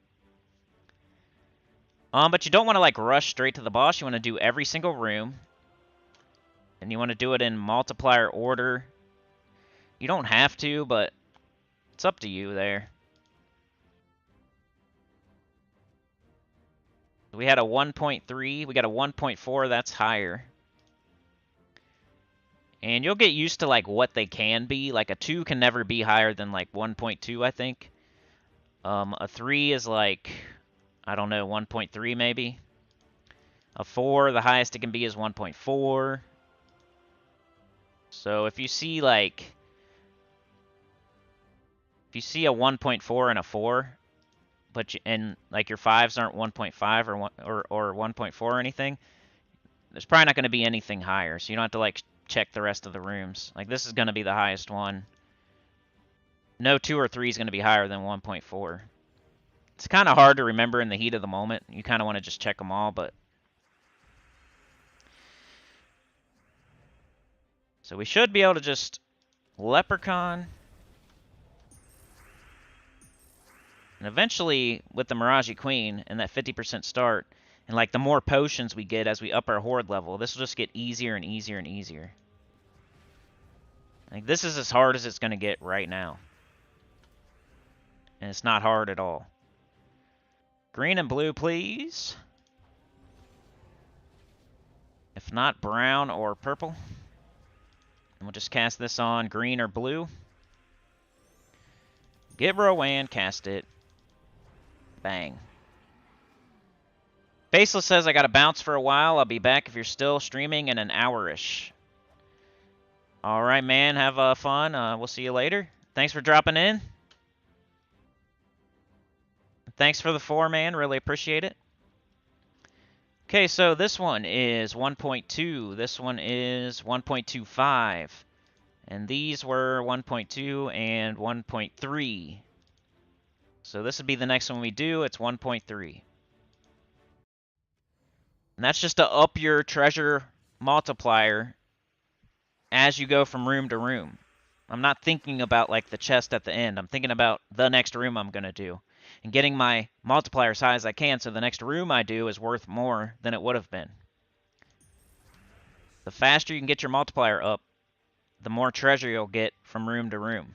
But you don't want to, like, rush straight to the boss. You want to do every single room. And you want to do it in multiplier order. You don't have to, but it's up to you there. We had a 1.3. We got a 1.4. That's higher. And you'll get used to, like, what they can be. Like, a 2 can never be higher than, like, 1.2, I think. A 3 is, like, I don't know, 1.3 maybe. A 4, the highest it can be is 1.4. So if you see, like, if you see a 1.4 and a 4, but and like your 5s aren't 1.5 or 1.4 or anything, there's probably not going to be anything higher. So you don't have to, like, check the rest of the rooms. Like, this is going to be the highest one. No 2 or 3 is going to be higher than 1.4. It's kind of hard to remember in the heat of the moment. You kind of want to just check them all, but... So we should be able to just Leprechaun. And eventually, with the Mirage Queen and that 50% start, and, like, the more potions we get as we up our hoard level, this will just get easier and easier and easier. Like, this is as hard as it's going to get right now. And it's not hard at all. Green and blue, please. If not, brown or purple. And we'll just cast this on green or blue. Get Rowan, cast it. Bang. Faceless says I gotta bounce for a while. I'll be back if you're still streaming in an hour-ish. Alright, man. Have fun. We'll see you later. Thanks for dropping in. Thanks for the 4, man. Really appreciate it. Okay, so this one is 1.2. This one is 1.25. And these were 1.2 and 1.3. So this would be the next one we do. It's 1.3. And that's just to up your treasure multiplier as you go from room to room. I'm not thinking about, like, the chest at the end. I'm thinking about the next room I'm going to do. And getting my multiplier as high as I can so the next room I do is worth more than it would have been. The faster you can get your multiplier up, the more treasure you'll get from room to room.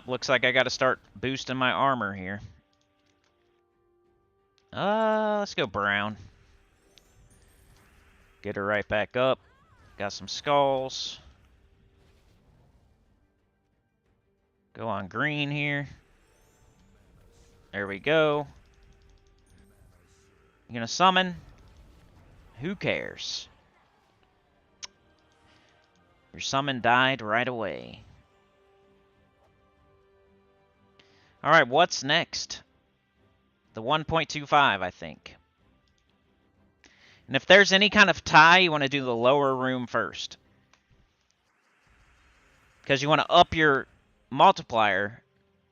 Looks like I got to start boosting my armor here. Let's go brown. Get her right back up. Got some skulls. Go on green here. There we go. You gonna summon? Who cares? Your summon died right away. Alright, what's next? The 1.25, I think. And if there's any kind of tie, you want to do the lower room first. Because you want to up your multiplier,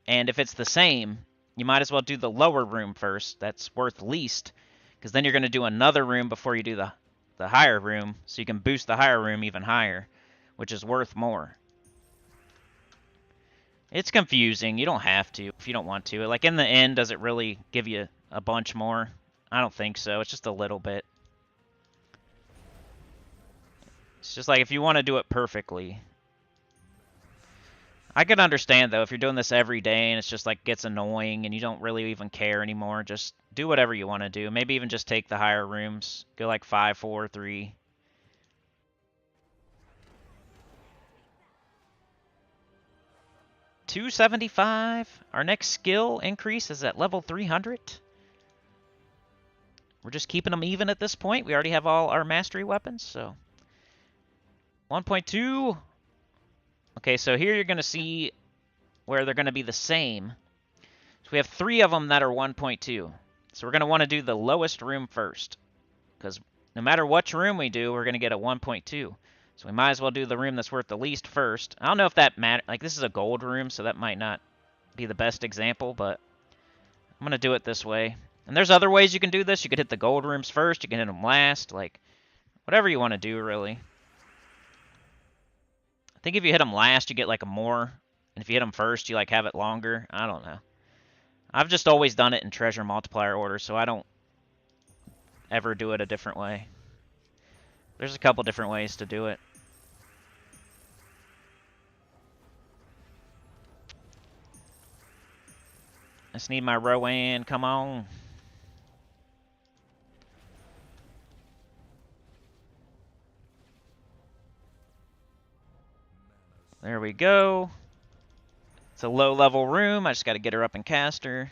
and if it's the same, you might as well do the lower room first. That's worth least, because then you're going to do another room before you do the higher room, so you can boost the higher room even higher, which is worth more. It's confusing. You don't have to if you don't want to. Like, in the end, does it really give you a bunch more? I don't think so. It's just a little bit. It's just like if you want to do it perfectly. I can understand, though, if you're doing this every day and it's just like gets annoying and you don't really even care anymore, just do whatever you want to do. Maybe even just take the higher rooms. Go like 5, 4, 3. $275. Our next skill increase is at level 300. We're just keeping them even at this point. We already have all our mastery weapons, so 1.2. Okay, so here you're going to see where they're going to be the same. So we have 3 of them that are 1.2. So we're going to want to do the lowest room first, because no matter which room we do, we're going to get a 1.2. So we might as well do the room that's worth the least first. I don't know if that matters. Like, this is a gold room, so that might not be the best example, but I'm going to do it this way. And there's other ways you can do this. You could hit the gold rooms first. You can hit them last. Like, whatever you want to do, really. I think if you hit them last, you get, like, a more. And if you hit them first, you, like, have it longer. I don't know. I've just always done it in treasure multiplier order, so I don't ever do it a different way. There's a couple different ways to do it. I just need my Rowan. Come on. There we go. It's a low-level room. I just got to get her up and cast her.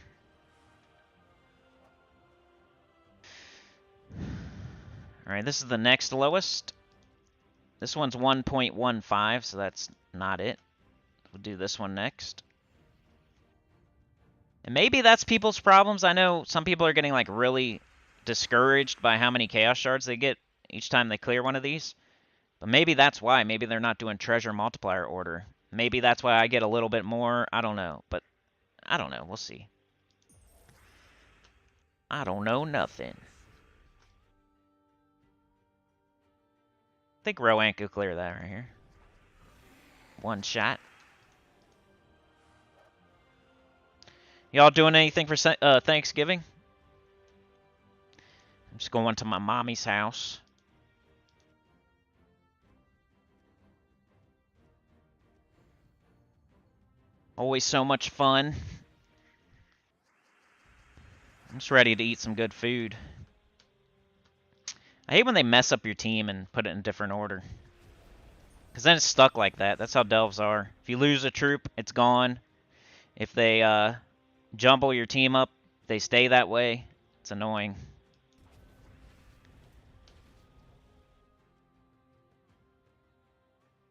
Alright, this is the next lowest. This one's 1.15, so that's not it. We'll do this one next. And maybe that's people's problems. I know some people are getting, like, really discouraged by how many Chaos Shards they get each time they clear one of these. But maybe that's why. Maybe they're not doing treasure multiplier order. Maybe that's why I get a little bit more. I don't know. But I don't know. We'll see. I don't know nothing. I think Rowan could clear that right here. One shot. Y'all doing anything for Thanksgiving? I'm just going to my mommy's house. Always so much fun. I'm just ready to eat some good food. I hate when they mess up your team and put it in different order. Because then it's stuck like that. That's how delves are. If you lose a troop, it's gone. If they jumble your team up, they stay that way. It's annoying.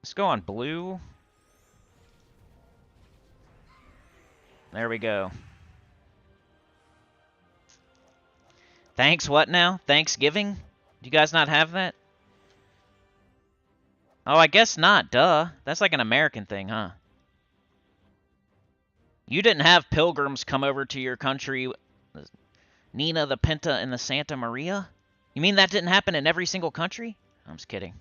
Let's go on blue. There we go. Thanks what now? Thanksgiving? Do you guys not have that? Oh, I guess not. Duh. That's like an American thing, huh? You didn't have pilgrims come over to your country, Nina, the Pinta, and the Santa Maria? You mean that didn't happen in every single country? I'm just kidding.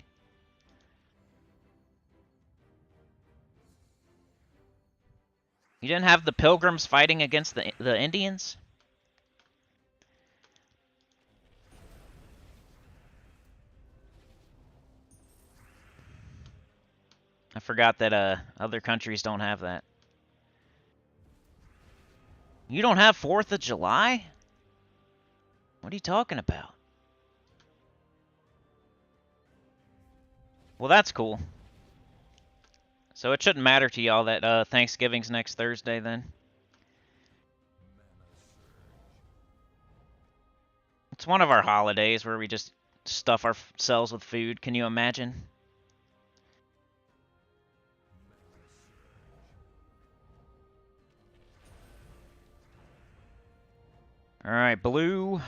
You didn't have the pilgrims fighting against the Indians? I forgot that other countries don't have that. You don't have 4th of July? What are you talking about? Well, that's cool. So it shouldn't matter to y'all that Thanksgiving's next Thursday, then. It's one of our holidays where we just stuff ourselves with food. Can you imagine? Alright, blue.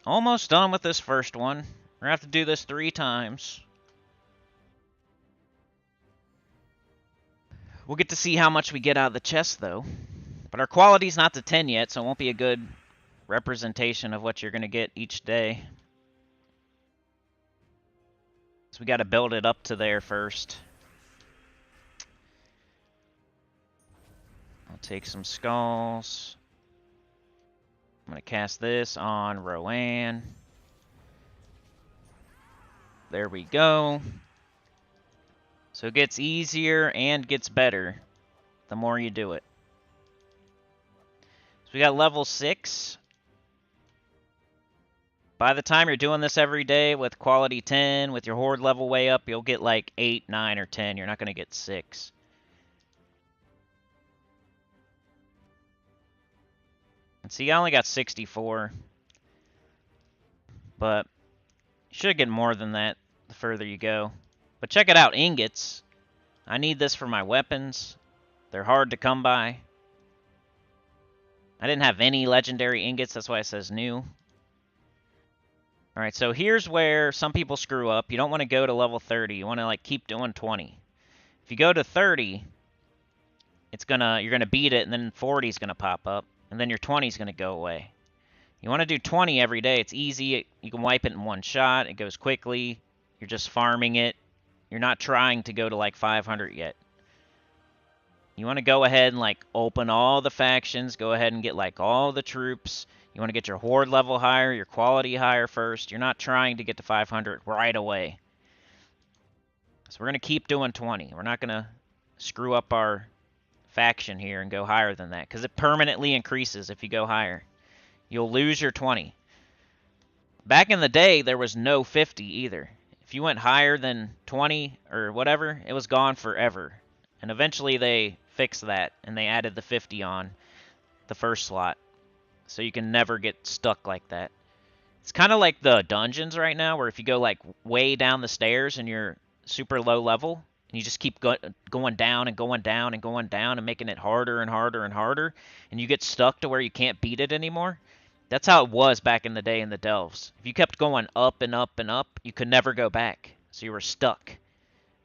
Almost done with this first one. We're gonna have to do this 3 times. We'll get to see how much we get out of the chest, though. But our quality's not to 10 yet, so it won't be a good representation of what you're gonna get each day. So we gotta build it up to there first. I'll take some skulls. I'm gonna cast this on Rowan. There we go. So it gets easier and gets better the more you do it. So we got level 6. By the time you're doing this every day with quality 10, with your horde level way up, you'll get like 8, 9, or 10. You're not going to get 6. And see, I only got 64. But you should get more than that the further you go. But check it out, ingots. I need this for my weapons. They're hard to come by. I didn't have any legendary ingots, that's why it says new. Alright, so here's where some people screw up. You don't want to go to level 30. You want to like keep doing 20. If you go to 30, you're gonna beat it, and then 40 is gonna pop up, and then your 20 is gonna go away. You want to do 20 every day. It's easy. You can wipe it in one shot. It goes quickly. You're just farming it. You're not trying to go to like 500 yet. You want to go ahead and like open all the factions. Go ahead and get like all the troops. You want to get your horde level higher, your quality higher first. You're not trying to get to 500 right away. So we're going to keep doing 20. We're not going to screw up our faction here and go higher than that, because it permanently increases if you go higher. You'll lose your 20. Back in the day, there was no 50 either. If you went higher than 20 or whatever, it was gone forever. And eventually they fixed that, and they added the 50 on the first slot. So you can never get stuck like that. It's kind of like the dungeons right now, where if you go like way down the stairs and you're super low level, and you just keep going down and going down and going down and making it harder and harder and harder, and you get stuck to where you can't beat it anymore. That's how it was back in the day in the Delves. If you kept going up and up and up, you could never go back. So you were stuck.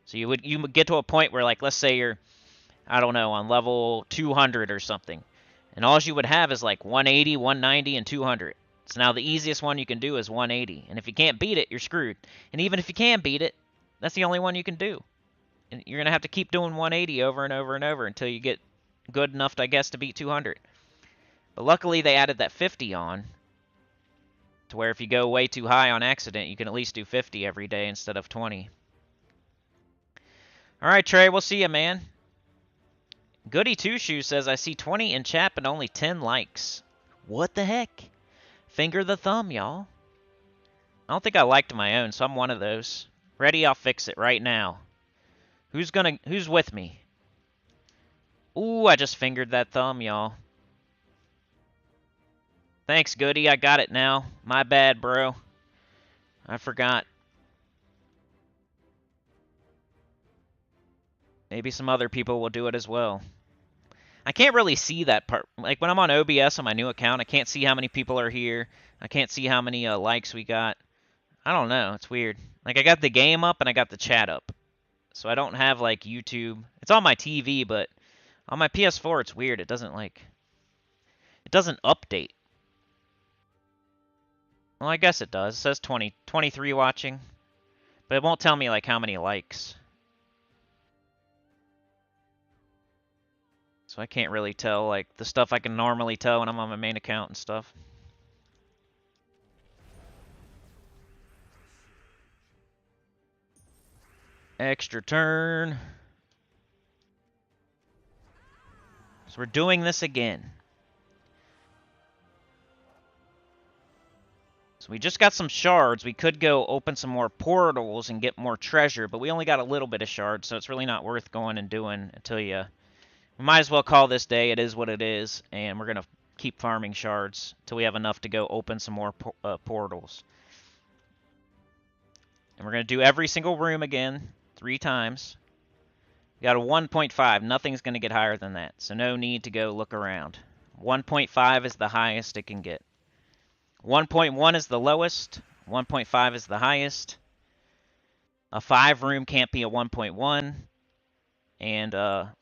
So you would get to a point where, like, let's say you're, I don't know, on level 200 or something. And all you would have is like 180, 190, and 200. So now the easiest one you can do is 180. And if you can't beat it, you're screwed. And even if you can beat it, that's the only one you can do. And you're going to have to keep doing 180 over and over and over until you get good enough, I guess, to beat 200. But luckily they added that 50 on, to where if you go way too high on accident, you can at least do 50 every day instead of 20. Alright, Trey, we'll see you, man. Goody Two Shoes says, I see 20 in chat but only 10 likes. What the heck? Finger the thumb, y'all. I don't think I liked my own, so I'm one of those. Ready? I'll fix it right now. Who's with me? Ooh, I just fingered that thumb, y'all. Thanks, Goody. I got it now. My bad, bro. I forgot. Maybe some other people will do it as well. I can't really see that part. Like, when I'm on OBS on my new account, I can't see how many people are here. I can't see how many likes we got. I don't know. It's weird. Like, I got the game up and I got the chat up. So I don't have, like, YouTube. It's on my TV, but on my PS4, it's weird. It doesn't, like... It doesn't update. Well, I guess it does. It says 23 watching. But it won't tell me, like, how many likes. So I can't really tell, like, the stuff I can normally tell when I'm on my main account and stuff. Extra turn. So we're doing this again. So we just got some shards. We could go open some more portals and get more treasure, but we only got a little bit of shards, so it's really not worth going and doing until you... We might as well call this day. It is what it is, and we're going to keep farming shards until we have enough to go open some more portals. And we're going to do every single room again. 3 times. We got a 1.5. Nothing's going to get higher than that, so no need to go look around. 1.5 is the highest it can get. 1.1 is the lowest. 1.5 is the highest. A 5-room can't be a 1.1. And a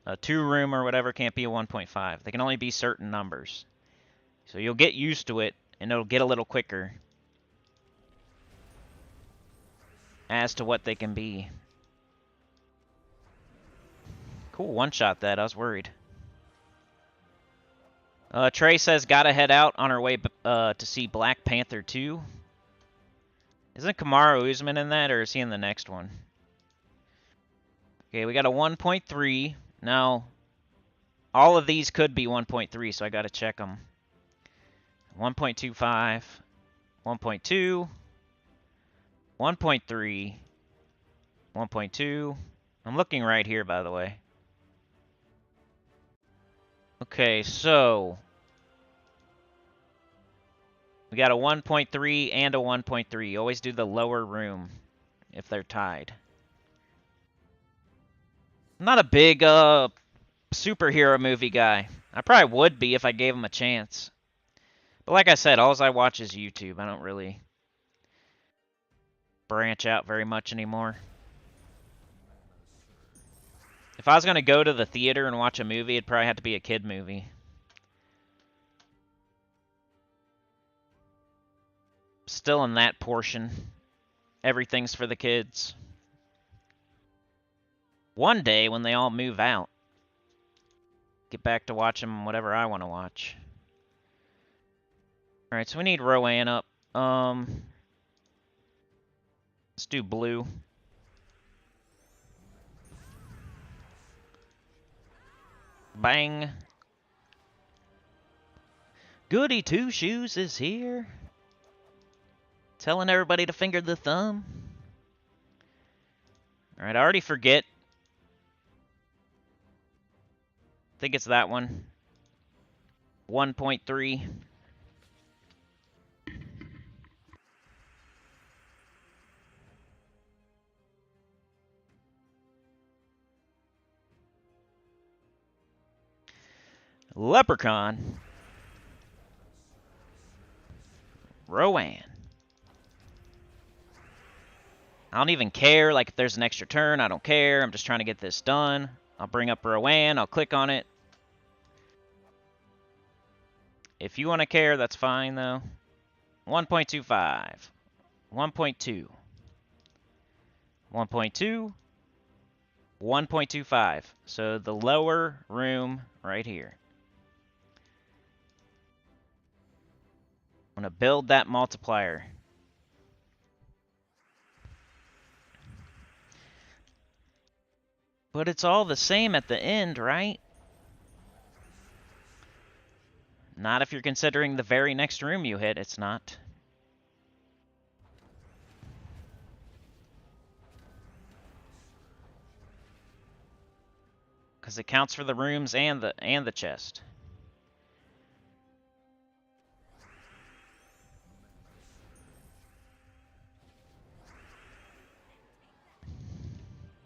2-room or whatever can't be a 1.5. They can only be certain numbers. So you'll get used to it, and it'll get a little quicker as to what they can be. Cool, one-shot that. I was worried. Trey says, gotta head out on our way to see Black Panther 2. Isn't Kamaru Usman in that, or is he in the next one? Okay, we got a 1.3. Now, all of these could be 1.3, so I gotta check them. 1.25, 1.2, 1.3, 1.2. I'm looking right here, by the way. Okay, so we got a 1.3 and a 1.3. You always do the lower room if they're tied. I'm not a big superhero movie guy. I probably would be if I gave him a chance. But like I said, all I watch is YouTube. I don't really branch out very much anymore. If I was going to go to the theater and watch a movie, it'd probably have to be a kid movie. Still in that portion. Everything's for the kids. One day, when they all move out, get back to watching whatever I want to watch. Alright, so we need Rowan up. Let's do blue. Bang. Goody Two Shoes is here. Telling everybody to finger the thumb. Alright, I already forget. I think it's that one. 1.3. Leprechaun. Rowan. I don't even care, like, if there's an extra turn, I don't care. I'm just trying to get this done. I'll bring up Rowan, I'll click on it. If you want to care, that's fine, though. 1.25. 1.2. 1.2. 1.25. So the lower room right here. I'm going to build that multiplier. But it's all the same at the end, right? Not if you're considering the very next room you hit, it's not. Because it counts for the rooms and the chest.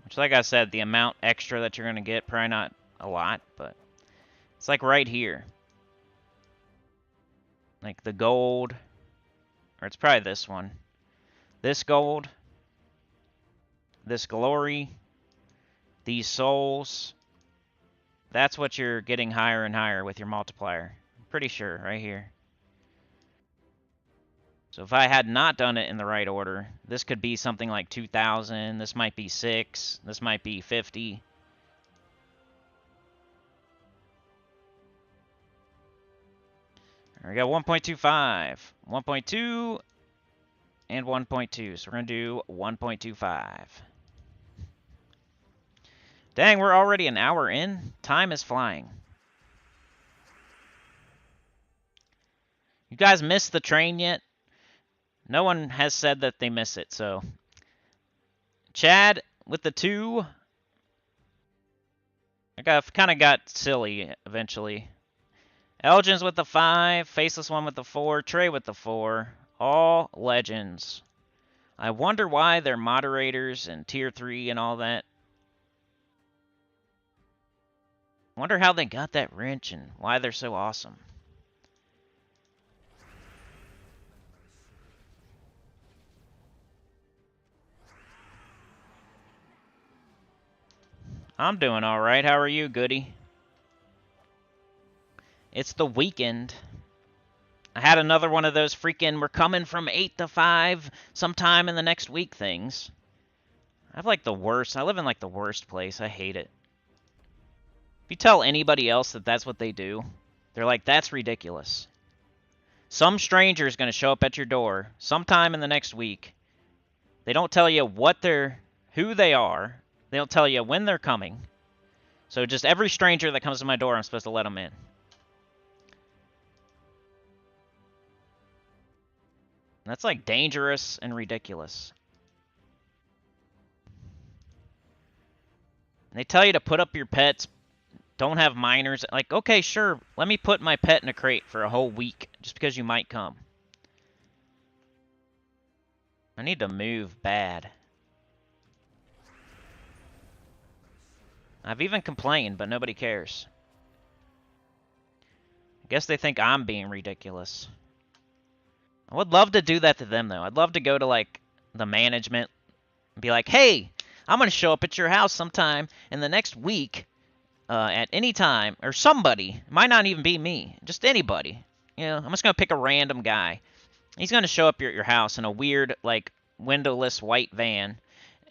Which, like I said, the amount extra that you're going to get, probably not a lot, but it's like right here. Like the gold, or it's probably this one. This gold, this glory, these souls. That's what you're getting higher and higher with your multiplier. I'm pretty sure, right here. So if I had not done it in the right order, this could be something like 2,000. This might be 6. This might be 50. We got 1.25, 1.2, and 1.2. So we're going to do 1.25. Dang, we're already an hour in. Time is flying. You guys missed the train yet? No one has said that they miss it, so. Chad with the 2. I kind of got silly eventually. Elgin's with the 5. Faceless one with the 4. Trey with the 4. All legends. I wonder why they're moderators and tier 3 and all that. Wonder how they got that wrench and why they're so awesome. I'm doing alright. How are you, Goody? It's the weekend. I had another one of those freaking we're coming from 8 to 5 sometime in the next week things. I have like the worst. I live in like the worst place. I hate it. If you tell anybody else that that's what they do, they're like, that's ridiculous. Some stranger is going to show up at your door sometime in the next week. They don't tell you who they are. They don't tell you when they're coming. So just every stranger that comes to my door, I'm supposed to let them in. That's like dangerous and ridiculous. They tell you to put up your pets. Don't have minors. Like, okay, sure, let me put my pet in a crate for a whole week just because you might come. I need to move bad. I've even complained, but nobody cares. I guess they think I'm being ridiculous. I would love to do that to them, though. I'd love to go to, like, the management and be like, hey, I'm going to show up at your house sometime in the next week at any time. Or somebody. It might not even be me. Just anybody. You know, I'm just going to pick a random guy. He's going to show up at your house in a weird, like, windowless white van.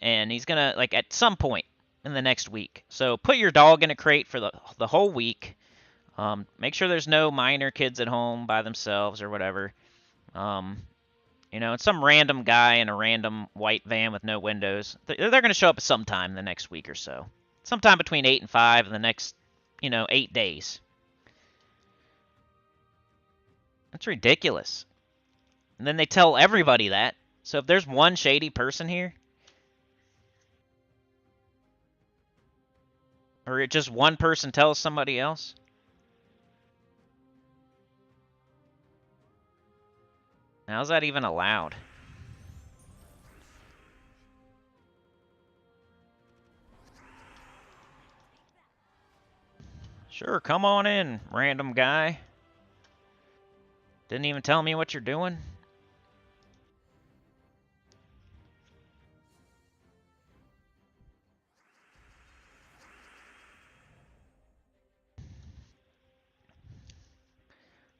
And he's going to, like, at some point in the next week. So put your dog in a crate for the whole week. Make sure there's no minor kids at home by themselves or whatever. You know, it's some random guy in a random white van with no windows. They're going to show up sometime the next week or so. Sometime between 8 and 5 in the next, 8 days. That's ridiculous. And then they tell everybody that. So if there's one shady person here, or just one person tells somebody else, how's that even allowed? Sure, come on in, random guy. Didn't even tell me what you're doing.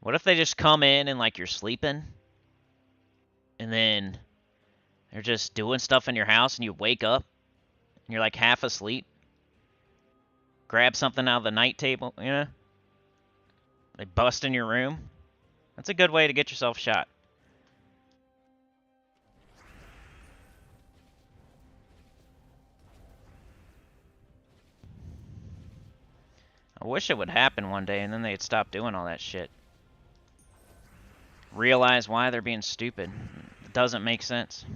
What if they just come in and, like, you're sleeping? And then they're just doing stuff in your house and you wake up and you're, like, half asleep? Grab something out of the night table, They bust in your room. That's a good way to get yourself shot. I wish it would happen one day and then they'd stop doing all that shit. Realize why they're being stupid. It doesn't make sense.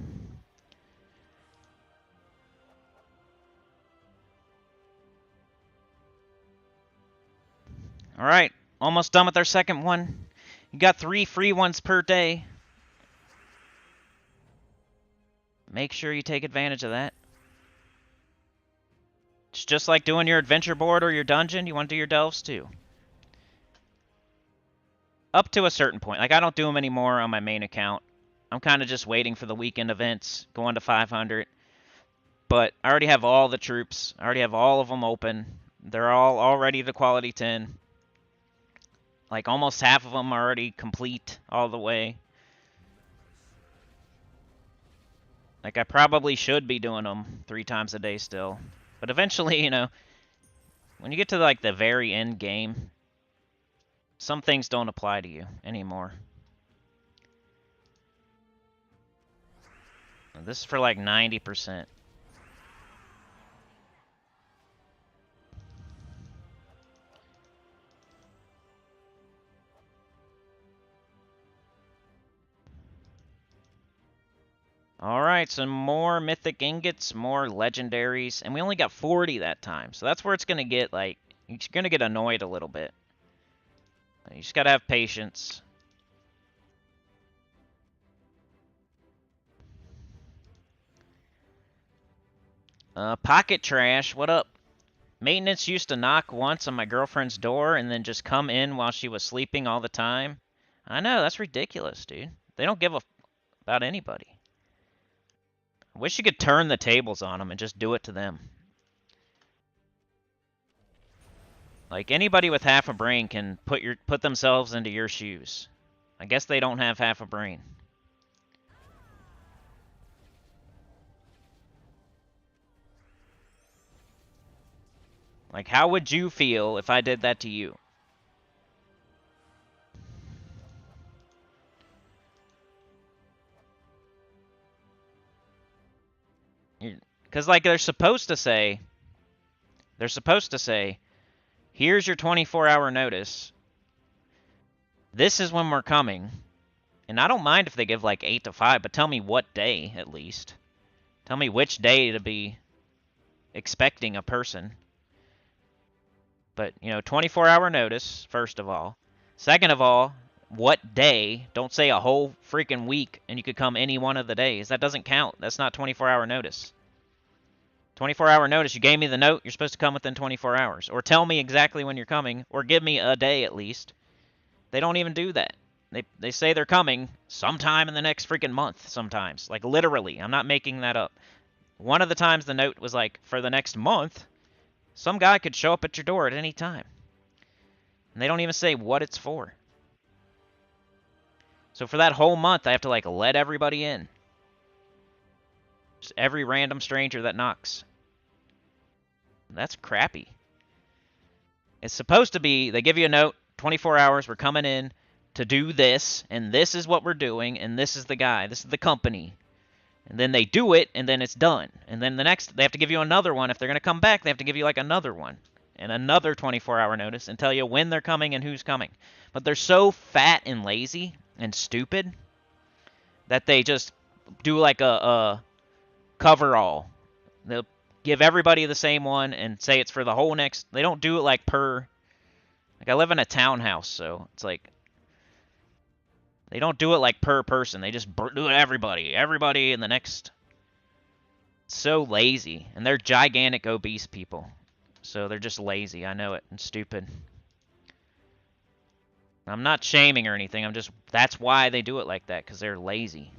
Alright, almost done with our second one. You got 3 free ones per day. Make sure you take advantage of that. It's just like doing your adventure board or your dungeon. You want to do your delves too. Up to a certain point. Like, I don't do them anymore on my main account. I'm kind of just waiting for the weekend events, going to 500. But I already have all the troops. I already have all of them open. They're all already to quality 10. Like, almost half of them are already complete all the way. Like, I probably should be doing them 3 times a day still. But eventually, when you get to, like, the very end game, some things don't apply to you anymore. This is for, like, 90%. Alright, some more mythic ingots, more legendaries, and we only got 40 that time. So that's where it's going to get, like, you're going to get annoyed a little bit. You just got to have patience. Pocket trash, what up? Maintenance used to knock once on my girlfriend's door and then just come in while she was sleeping all the time. I know, that's ridiculous, dude. They don't give a about anybody. I wish you could turn the tables on them and just do it to them. Like, anybody with half a brain can put themselves into your shoes. I guess they don't have half a brain. Like, how would you feel if I did that to you? Because, like, they're supposed to say, here's your 24-hour notice. This is when we're coming. And I don't mind if they give, like, 8 to 5, but tell me what day, at least. Tell me which day to be expecting a person. But, 24-hour notice, first of all. Second of all, what day? Don't say a whole freaking week and you could come any one of the days. That doesn't count. That's not 24-hour notice. 24-hour notice, you gave me the note, you're supposed to come within 24 hours. Or tell me exactly when you're coming, or give me a day at least. They don't even do that. They say they're coming sometime in the next freaking month sometimes. Like, literally. I'm not making that up. One of the times the note was like, for the next month, some guy could show up at your door at any time. And they don't even say what it's for. So for that whole month, I have to, like, let everybody in. Just every random stranger that knocks. That's crappy. It's supposed to be, they give you a note, 24 hours, we're coming in to do this, and this is what we're doing, and this is the guy, this is the company. And then they do it, and then it's done. And then the next, they have to give you another one. If they're going to come back, they have to give you, like, another one. And another 24-hour notice and tell you when they're coming and who's coming. But they're so fat and lazy and stupid that they just do, like, a cover-all. They'll give everybody the same one and say it's for the whole next... They don't do it, like, per... Like, I live in a townhouse, so it's like... They don't do it, like, per person. They just do it everybody. Everybody in the next... It's so lazy. And they're gigantic, obese people. So they're just lazy. I know it. And stupid. I'm not shaming or anything. I'm just... That's why they do it like that. Because they're lazy.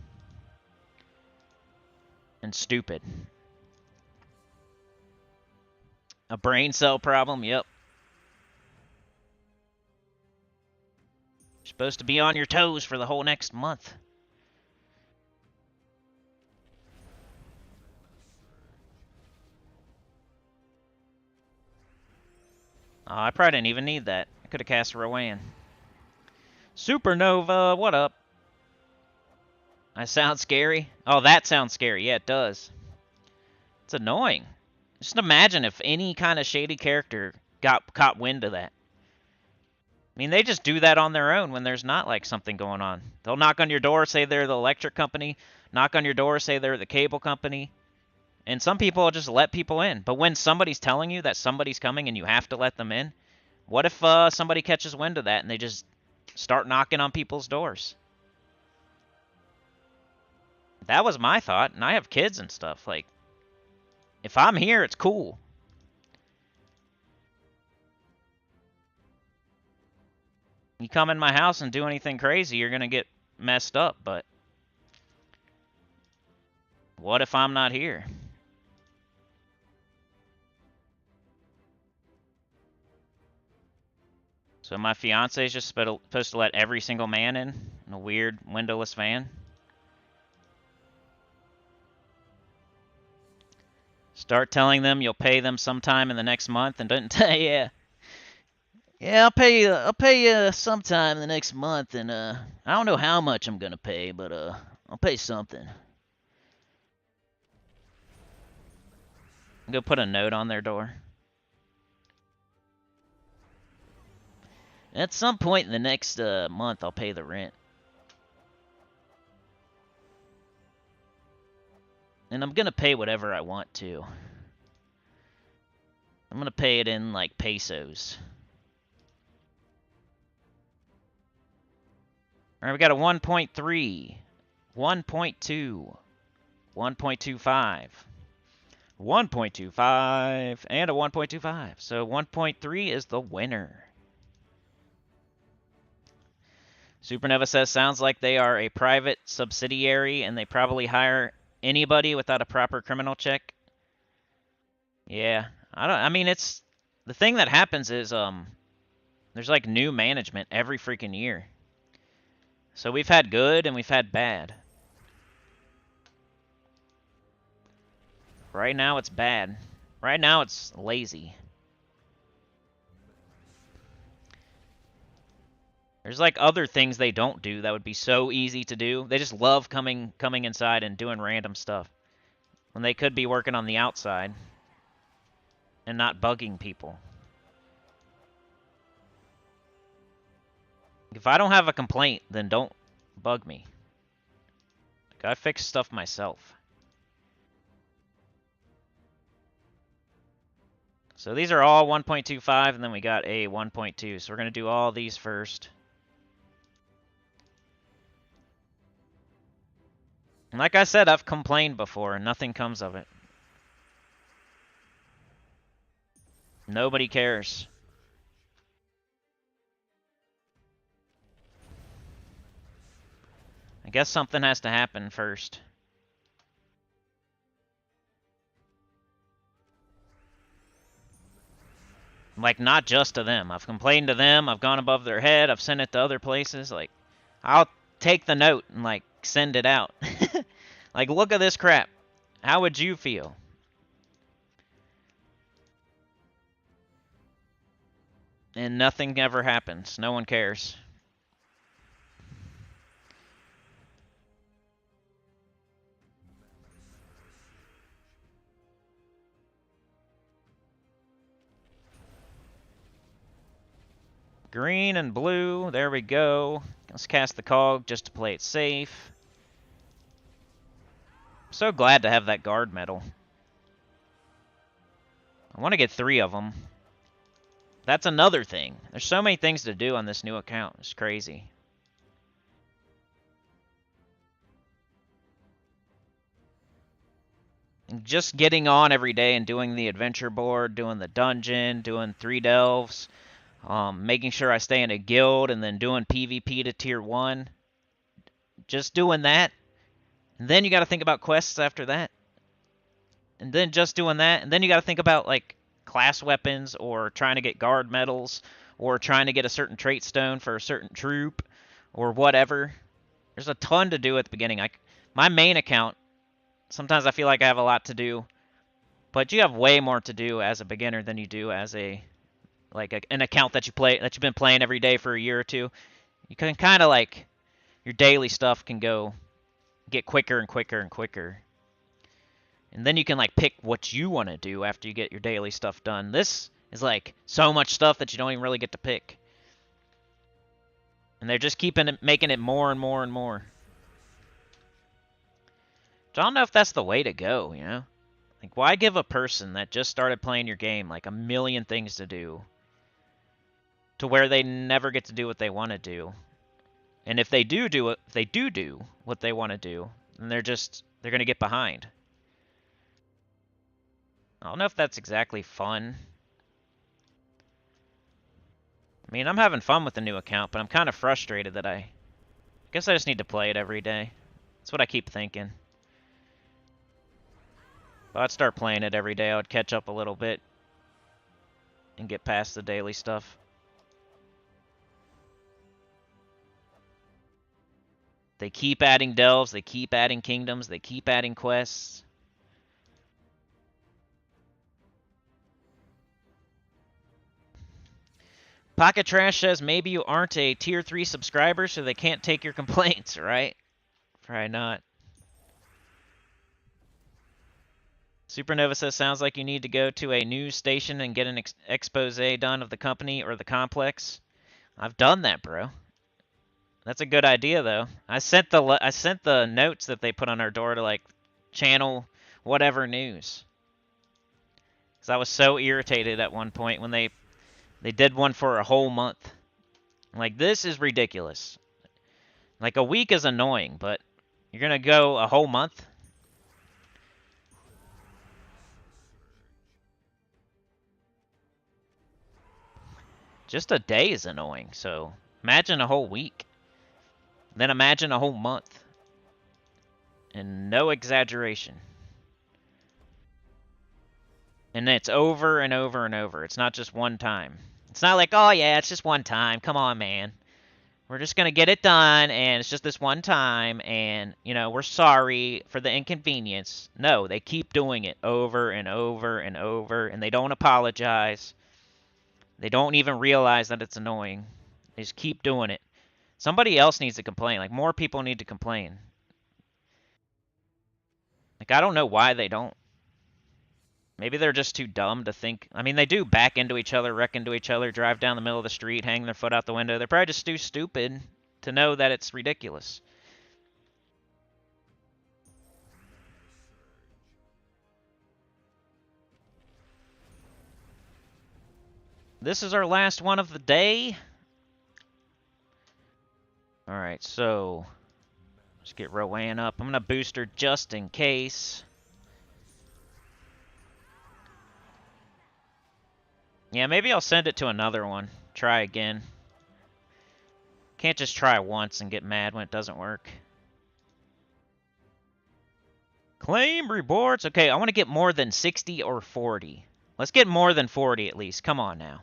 And stupid. A brain cell problem? Yep. You're supposed to be on your toes for the whole next month. Oh, I probably didn't even need that. I could have cast Rowan. Supernova, what up? I sound scary? Oh, that sounds scary. Yeah, it does. It's annoying. Just imagine if any kind of shady character got caught wind of that. I mean, they just do that on their own when there's not, like, something going on. They'll knock on your door, say they're the electric company. Knock on your door, say they're the cable company. And some people will just let people in. But when somebody's telling you that somebody's coming and you have to let them in, what if somebody catches wind of that and they just start knocking on people's doors? That was my thought, and I have kids and stuff. Like, if I'm here, it's cool. You come in my house and do anything crazy, you're going to get messed up, but what if I'm not here? So my fiance is just supposed to let every single man in a weird windowless van? Start telling them you'll pay them sometime in the next month and don't tell yeah. Yeah, I'll pay you sometime in the next month, and I don't know how much I'm gonna pay, but I'll pay something. Go put a note on their door. At some point in the next month, I'll pay the rent. And I'm gonna pay whatever I want to. I'm gonna pay it in, like, pesos. Alright, we got a 1.3, 1.2, 1.25, 1.25 and a 1.25. So 1.3 is the winner. Supernova says, sounds like they are a private subsidiary and they probably hire anybody without a proper criminal check. Yeah, I mean, it's the thing that happens is there's like new management every freaking year. So we've had good and we've had bad. Right now it's bad. Right now it's lazy. There's like other things they don't do that would be so easy to do. They just love coming inside and doing random stuff when they could be working on the outside and not bugging people. If I don't have a complaint, then don't bug me. Like, I fix stuff myself. So these are all 1.25, and then we got a 1.2. So we're going to do all these first. And like I said, I've complained before, and nothing comes of it. Nobody cares. I guess something has to happen first. Like, not just to them. I've complained to them. I've gone above their head. I've sent it to other places. Like, I'll take the note and, like, send it out. Like, look at this crap. How would you feel? And nothing ever happens. No one cares. Green and blue. There we go. Let's cast the cog just to play it safe. I'm so glad to have that guard medal. I want to get 3 of them. That's another thing. There's so many things to do on this new account. It's crazy. And just getting on every day and doing the adventure board, doing the dungeon, doing 3 delves, making sure I stay in a guild, and then doing PvP to tier 1. Just doing that. And then you got to think about quests after that. And then just doing that. And then you got to think about, like, class weapons, or trying to get guard medals, or trying to get a certain trait stone for a certain troop, or whatever. There's a ton to do at the beginning. My main account, sometimes I feel like I have a lot to do, but you have way more to do as a beginner than you do as an account that you've been playing every day for a year or two. You can kind of, like, your daily stuff can get quicker and quicker and quicker. And then you can, like, pick what you want to do after you get your daily stuff done. This is, like, so much stuff that you don't even really get to pick. And they're just making it more and more and more. So I don't know if that's the way to go, you know? Like, why give a person that just started playing your game, like, a million things to do, to where they never get to do what they want to do? And if they do what they want to do, then they're going to get behind. I don't know if that's exactly fun. I mean, I'm having fun with the new account, but I'm kind of frustrated that I guess I just need to play it every day. That's what I keep thinking. If I'd start playing it every day, I would catch up a little bit and get past the daily stuff. They keep adding delves, they keep adding kingdoms, they keep adding quests. Pocket Trash says maybe you aren't a tier 3 subscriber, so they can't take your complaints, right? Probably not. Supernova says, sounds like you need to go to a news station and get an expose done of the company or the complex. I've done that, bro. That's a good idea, though. I sent the notes that they put on our door to, like, channel whatever news. Because I was so irritated at one point when they did one for a whole month. Like, this is ridiculous. Like, a week is annoying, but you're going to go a whole month? Just a day is annoying, so imagine a whole week. Then imagine a whole month. And no exaggeration. And it's over and over and over. It's not just one time. It's not like, oh yeah, it's just one time. Come on, man. We're just going to get it done, and it's just this one time, and, you know, we're sorry for the inconvenience. No, they keep doing it over and over and over, and they don't apologize. They don't even realize that it's annoying. They just keep doing it. Somebody else needs to complain. Like, more people need to complain. Like, I don't know why they don't. Maybe they're just too dumb to think. I mean, they do back into each other, wreck into each other, drive down the middle of the street, hang their foot out the window. They're probably just too stupid to know that it's ridiculous. This is our last one of the day. Alright, so let's get Rowan up. I'm going to boost her just in case. Yeah, maybe I'll send it to another one. Try again. Can't just try once and get mad when it doesn't work. Claim rewards. Okay, I want to get more than 60 or 40. Let's get more than 40 at least. Come on now.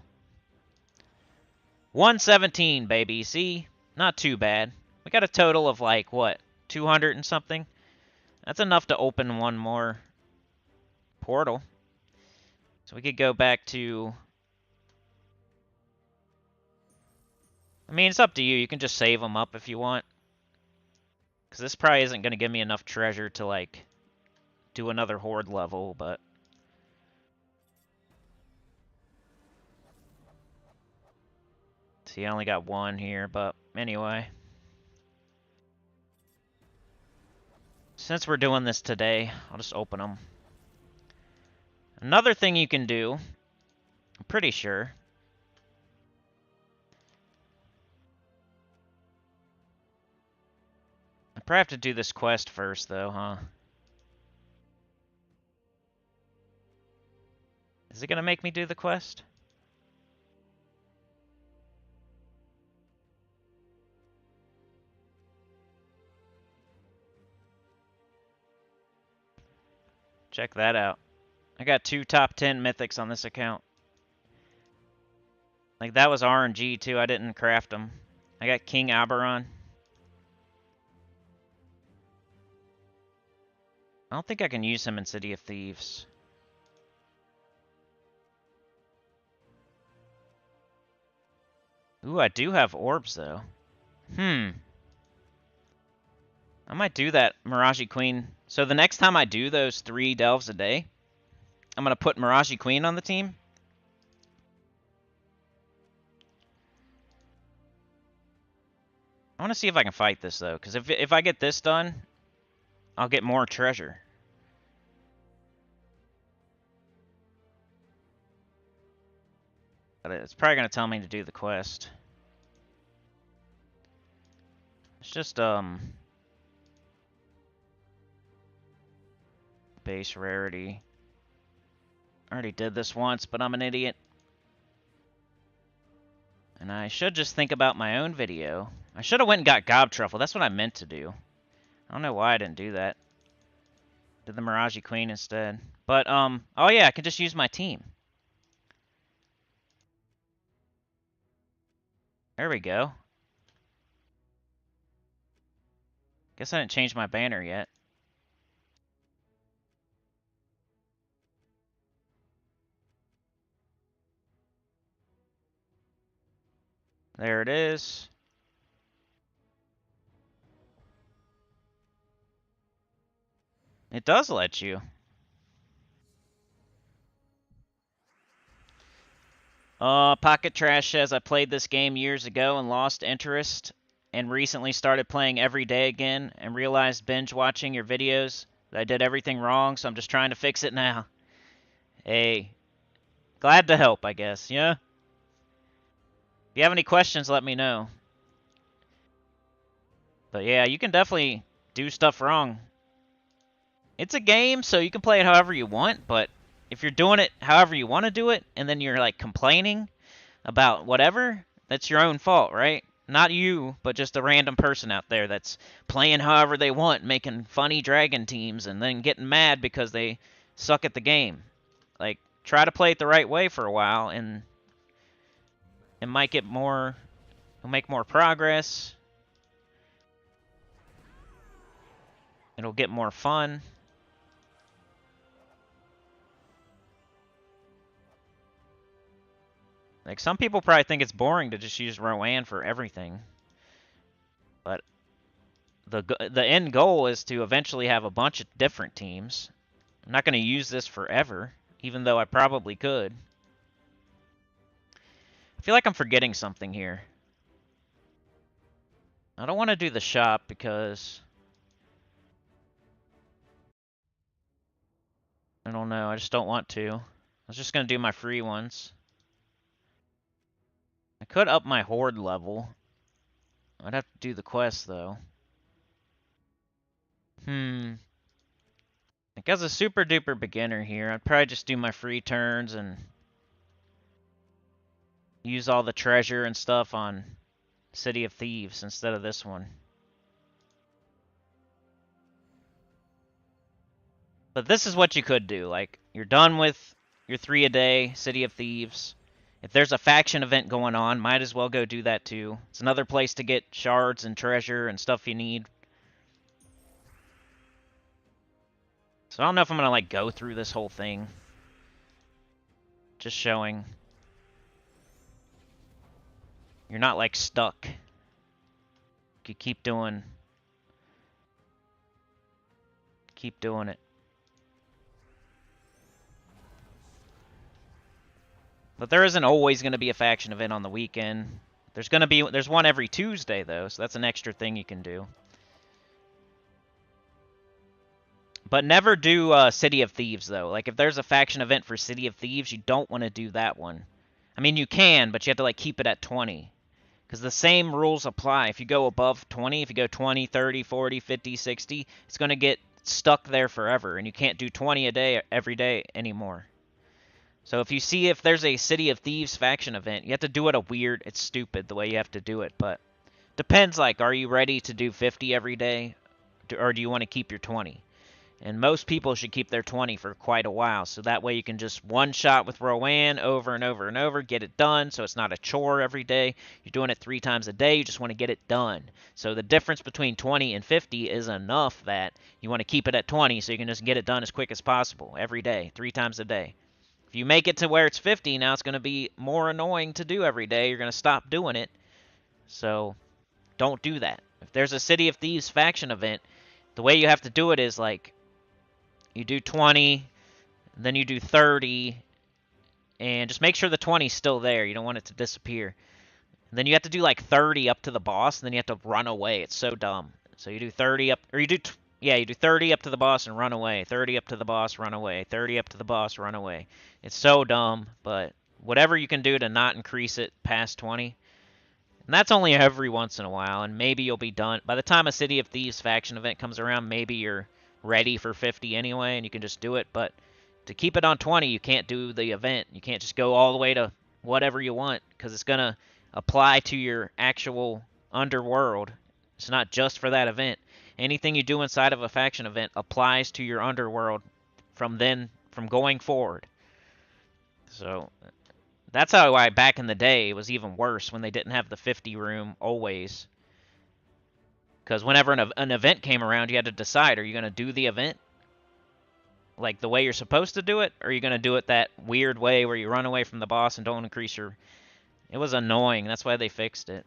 117, baby. See? Not too bad. We got a total of like, what, 200 and something? That's enough to open one more portal. So we could go back to... I mean, it's up to you. You can just save them up if you want. Because this probably isn't going to give me enough treasure to, like, do another hoard level, but... See, I only got one here, but anyway. Since we're doing this today, I'll just open them. Another thing you can do, I'm pretty sure... I probably have to do this quest first, though, huh? Is it going to make me do the quest? Check that out. I got 2 top 10 mythics on this account. Like, that was RNG, too. I didn't craft them. I got King Aberon. I don't think I can use him in City of Thieves. Ooh, I do have orbs, though. I might do that, Mirage Queen. So the next time I do those 3 delves a day, I'm going to put Mirage Queen on the team. I want to see if I can fight this, though. Because if I get this done, I'll get more treasure. But it's probably going to tell me to do the quest. It's just, base rarity. I already did this once, but I'm an idiot. And I should just think about my own video. I should have went and got Gob Truffle. That's what I meant to do. I don't know why I didn't do that. Did the Mirage Queen instead. But, oh yeah, I can just use my team. There we go. Guess I didn't change my banner yet. There it is. It does let you. Pocket Trash says, I played this game years ago and lost interest and recently started playing every day again and realized binge watching your videos that I did everything wrong, so I'm just trying to fix it now. Hey, glad to help, I guess, yeah? If you have any questions, let me know. But yeah, you can definitely do stuff wrong. It's a game, so you can play it however you want, but if you're doing it however you want to do it, and then you're, like, complaining, about whatever, that's your own fault, right? Not you, but just a random person out there that's playing however they want, making funny dragon teams, and then getting mad because they suck at the game. Like, try to play it the right way for a while, and it might get more, you'll make more progress. It'll get more fun. Like, some people probably think it's boring to just use Rowan for everything. But the end goal is to eventually have a bunch of different teams. I'm not going to use this forever, even though I probably could. I feel like I'm forgetting something here. I don't want to do the shop because... I don't know, I just don't want to. I was just going to do my free ones. I could up my hoard level. I'd have to do the quest, though. Like, as a super duper beginner here, I'd probably just do my free turns and use all the treasure and stuff on City of Thieves instead of this one. But this is what you could do. Like, you're done with your 3 a day, City of Thieves. If there's a faction event going on, might as well go do that too. It's another place to get shards and treasure and stuff you need. So I don't know if I'm going to, like, go through this whole thing. Just showing. You're not, like, stuck. You keep doing it. But there isn't always going to be a faction event on the weekend. There's one every Tuesday, though, so that's an extra thing you can do. But never do City of Thieves, though. Like, if there's a faction event for City of Thieves, you don't want to do that one. I mean, you can, but you have to, like, keep it at 20. Because the same rules apply. If you go above 20, if you go 20, 30, 40, 50, 60, it's going to get stuck there forever, and you can't do 20 a day every day anymore. So if there's a City of Thieves faction event, you have to do it it's stupid the way you have to do it, but depends, like, are you ready to do 50 every day, or do you want to keep your 20? And most people should keep their 20 for quite a while, so that way you can just one-shot with Rowan over and over and over, get it done, so it's not a chore every day. You're doing it 3 times a day, you just want to get it done. So the difference between 20 and 50 is enough that you want to keep it at 20 so you can just get it done as quick as possible every day, 3 times a day. If you make it to where it's 50, now it's going to be more annoying to do every day. You're going to stop doing it. So don't do that. If there's a City of Thieves faction event, the way you have to do it is, like, you do 20, then you do 30, and just make sure the 20's still there. You don't want it to disappear. And then you have to do, like, 30 up to the boss, and then you have to run away. It's so dumb. So you do 30 up, or you do 30 up to the boss and run away. 30 up to the boss, run away. 30 up to the boss, run away. It's so dumb, but whatever you can do to not increase it past 20. And that's only every once in a while, and maybe you'll be done. By the time a City of Thieves faction event comes around, maybe you're ready for 50 anyway, and you can just do it. But to keep it on 20, you can't do the event. You can't just go all the way to whatever you want, because it's going to apply to your actual Underworld. It's not just for that event. Anything you do inside of a faction event applies to your Underworld from going forward. So that's why back in the day it was even worse when they didn't have the 50 room always. Because whenever an event came around, you had to decide, are you going to do the event like the way you're supposed to do it, or are you going to do it that weird way where you run away from the boss and don't increase your... It was annoying. That's why they fixed it.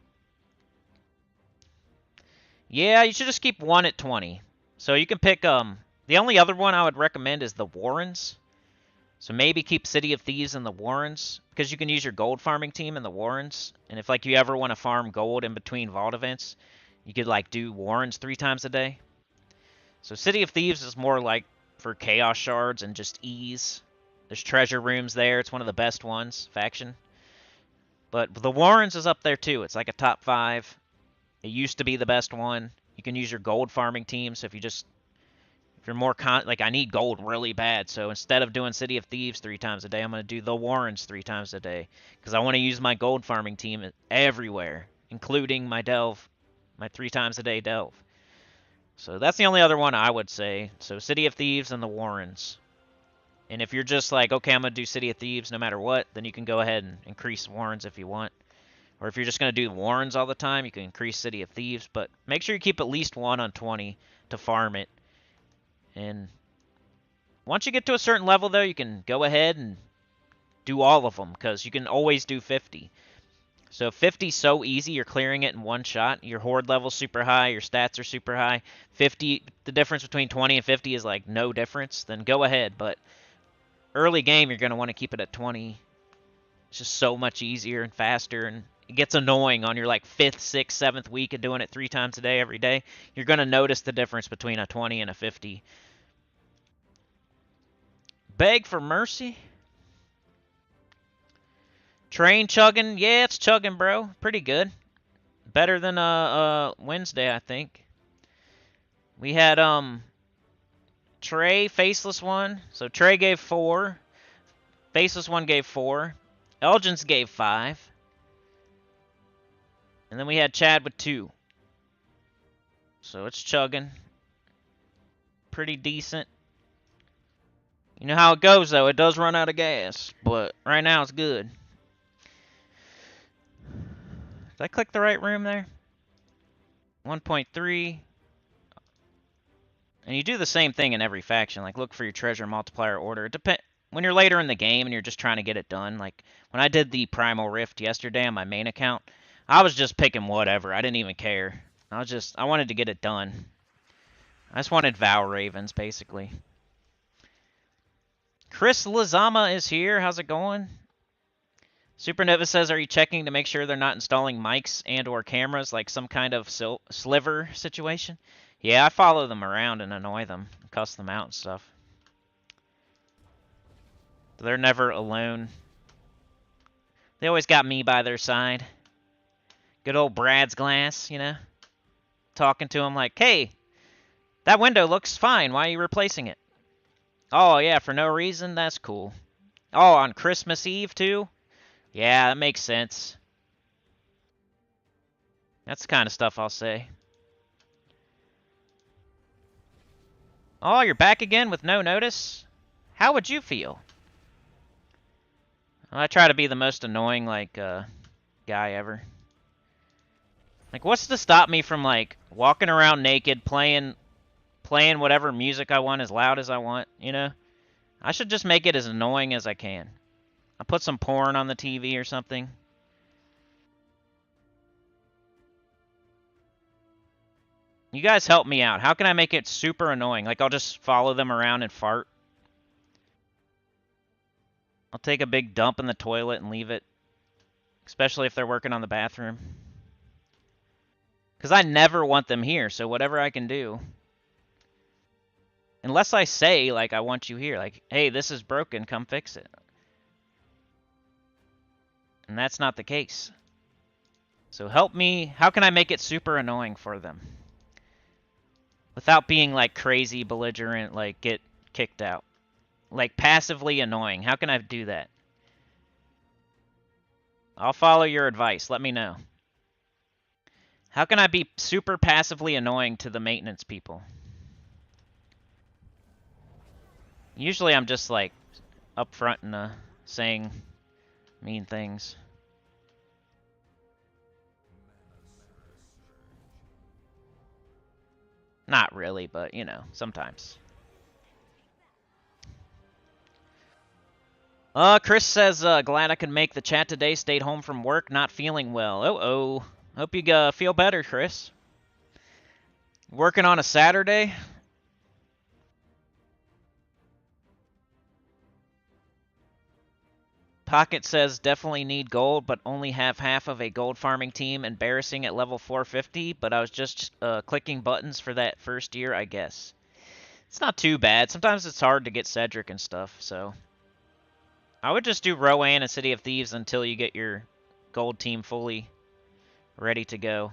Yeah, you should just keep one at 20. So you can pick, the only other one I would recommend is the Warrens. So maybe keep City of Thieves in the Warrens, because you can use your gold farming team in the Warrens. And if, like, you ever want to farm gold in between vault events, you could, like, do Warrens 3 times a day. So City of Thieves is more, like, for chaos shards and just ease. There's treasure rooms there. It's one of the best ones, faction. But the Warrens is up there, too. It's like a top 5. It used to be the best one. You can use your gold farming team, so if you just If you're more like, I need gold really bad, so instead of doing City of Thieves 3 times a day, I'm going to do the Warrens 3 times a day. Because I want to use my gold farming team everywhere, including my delve, my 3 times a day delve. So that's the only other one I would say. So City of Thieves and the Warrens. And if you're just like, okay, I'm going to do City of Thieves no matter what, then you can go ahead and increase Warrens if you want. Or if you're just going to do Warrens all the time, you can increase City of Thieves. But make sure you keep at least 1 on 20 to farm it. And once you get to a certain level, though, you can go ahead and do all of them, because you can always do 50. So 50 is so easy, you're clearing it in one shot. Your hoard level's super high, your stats are super high. 50, the difference between 20 and 50 is like no difference, then go ahead. But early game, you're going to want to keep it at 20. It's just so much easier and faster, and it gets annoying on your like 5th, 6th, 7th week of doing it 3 times a day every day. You're going to notice the difference between a 20 and a 50. Beg for mercy. Train chugging. Yeah, it's chugging, bro. Pretty good. Better than Wednesday, I think. We had Trey, Faceless one. So Trey gave 4. Faceless one gave 4. Elgins gave 5. And then we had Chad with 2. So it's chugging. Pretty decent. You know how it goes, though. It does run out of gas. But right now it's good. Did I click the right room there? 1.3. And you do the same thing in every faction. Like, look for your treasure multiplier order. When you're later in the game and you're just trying to get it done. Like, when I did the Primal Rift yesterday on my main account, I was just picking whatever. I didn't even care. I wanted to get it done. I just wanted Vow Ravens, basically. Chris Lazama is here. How's it going? Supernova says, are you checking to make sure they're not installing mics and or cameras, like some kind of sliver situation? Yeah, I follow them around and annoy them, and cuss them out and stuff. They're never alone. They always got me by their side. Good old Brad's glass, you know? Talking to him like, hey, that window looks fine. Why are you replacing it? Oh, yeah, for no reason? That's cool. Oh, on Christmas Eve, too? Yeah, that makes sense. That's the kind of stuff I'll say. Oh, you're back again with no notice? How would you feel? Well, I try to be the most annoying, like, guy ever. Like, what's to stop me from, like, walking around naked, playing whatever music I want as loud as I want, you know? I should just make it as annoying as I can. I'll put some porn on the TV or something. You guys help me out. How can I make it super annoying? Like, I'll just follow them around and fart. I'll take a big dump in the toilet and leave it. Especially if they're working on the bathroom. Because I never want them here, so whatever I can do. Unless I say, like, I want you here. Like, hey, this is broken, come fix it. And that's not the case. So help me. How can I make it super annoying for them? Without being, like, crazy, belligerent, like, get kicked out. Like, passively annoying. How can I do that? I'll follow your advice. Let me know. How can I be super passively annoying to the maintenance people? Usually I'm just, like, up front and saying mean things. Not really, but, you know, sometimes. Chris says, glad I could make the chat today. Stayed home from work, not feeling well. Uh-oh. Hope you feel better, Chris. Working on a Saturday? Pocket says, definitely need gold, but only have half of a gold farming team. Embarrassing at level 450, but I was just clicking buttons for that first year, I guess. It's not too bad. Sometimes it's hard to get Cedric and stuff, so... I would just do Rowan and City of Thieves until you get your gold team fully ready to go.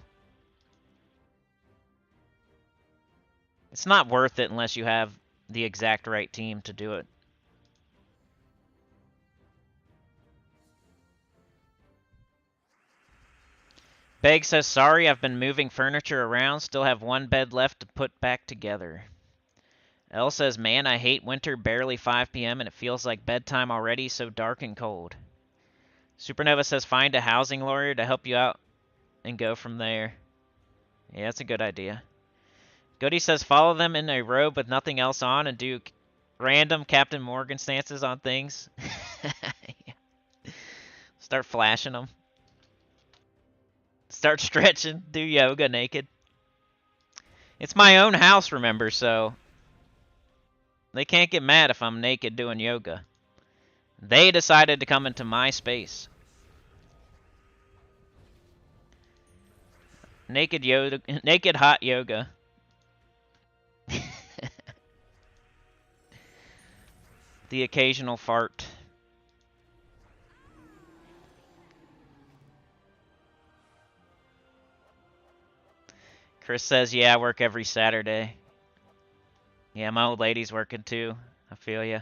It's not worth it unless you have the exact right team to do it. Beg says, sorry, I've been moving furniture around. Still have one bed left to put back together. Elle says, man, I hate winter, barely 5 p.m. and it feels like bedtime already, so dark and cold. Supernova says, find a housing lawyer to help you out and go from there. Yeah, that's a good idea. Goody says, follow them in a robe with nothing else on and do random Captain Morgan stances on things. Start flashing them. Start stretching. Do yoga naked. It's my own house, remember, so they can't get mad if I'm naked doing yoga. They decided to come into my space. Naked yoga, naked hot yoga. The occasional fart. Chris says, yeah, I work every Saturday. Yeah, my old lady's working too. I feel ya.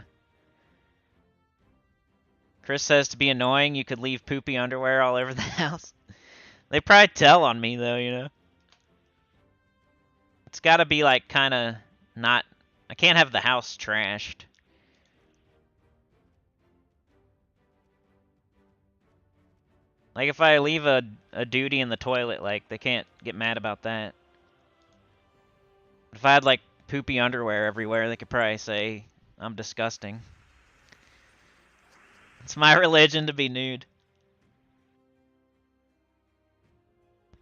Chris says, to be annoying, you could leave poopy underwear all over the house. They probably tell on me, though, you know? It's gotta be, like, kinda not... I can't have the house trashed. Like, if I leave a duty in the toilet, like, they can't get mad about that. If I had, like, poopy underwear everywhere, they could probably say I'm disgusting. It's my religion to be nude.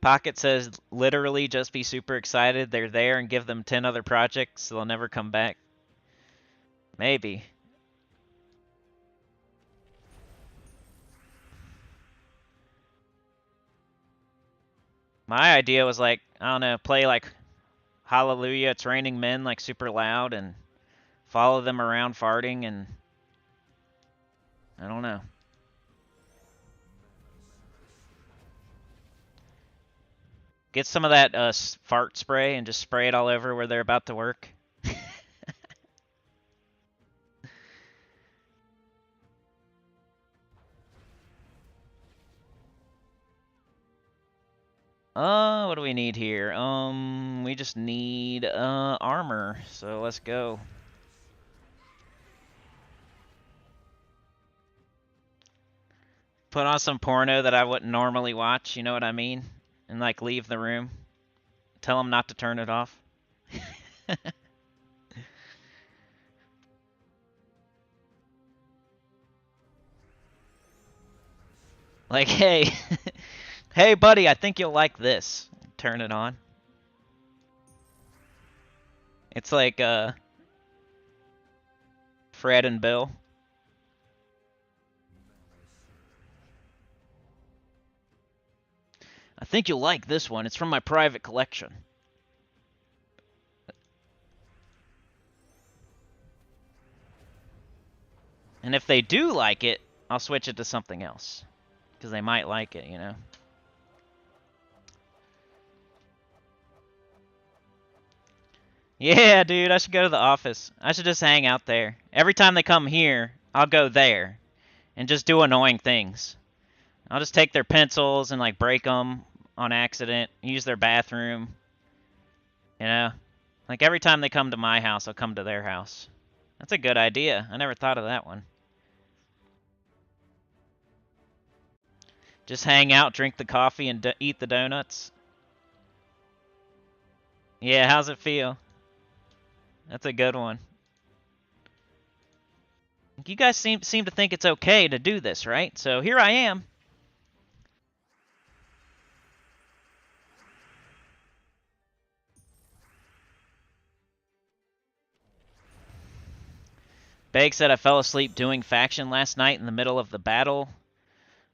Pocket says, literally just be super excited they're there and give them 10 other projects so they'll never come back. Maybe. My idea was like, I don't know, play like Hallelujah, It's Raining Men like super loud and follow them around farting and I don't know. Get some of that fart spray and just spray it all over where they're about to work. What do we need here? We just need armor. So let's go. Put on some porno that I wouldn't normally watch, you know what I mean? And like leave the room. Tell them not to turn it off. Like, hey, hey buddy, I think you'll like this. Turn it on. It's like Fred and Bill. I think you'll like this one. It's from my private collection. And if they do like it, I'll switch it to something else. Because they might like it, you know? Yeah, dude, I should go to the office. I should just hang out there. Every time they come here, I'll go there. And just do annoying things. I'll just take their pencils and, like, break them on accident. Use their bathroom. You know? Like, every time they come to my house, I'll come to their house. That's a good idea. I never thought of that one. Just hang out, drink the coffee, and eat the donuts. Yeah, how's it feel? That's a good one. You guys seem to think it's okay to do this, right? So here I am. Beg said I fell asleep doing faction last night in the middle of the battle.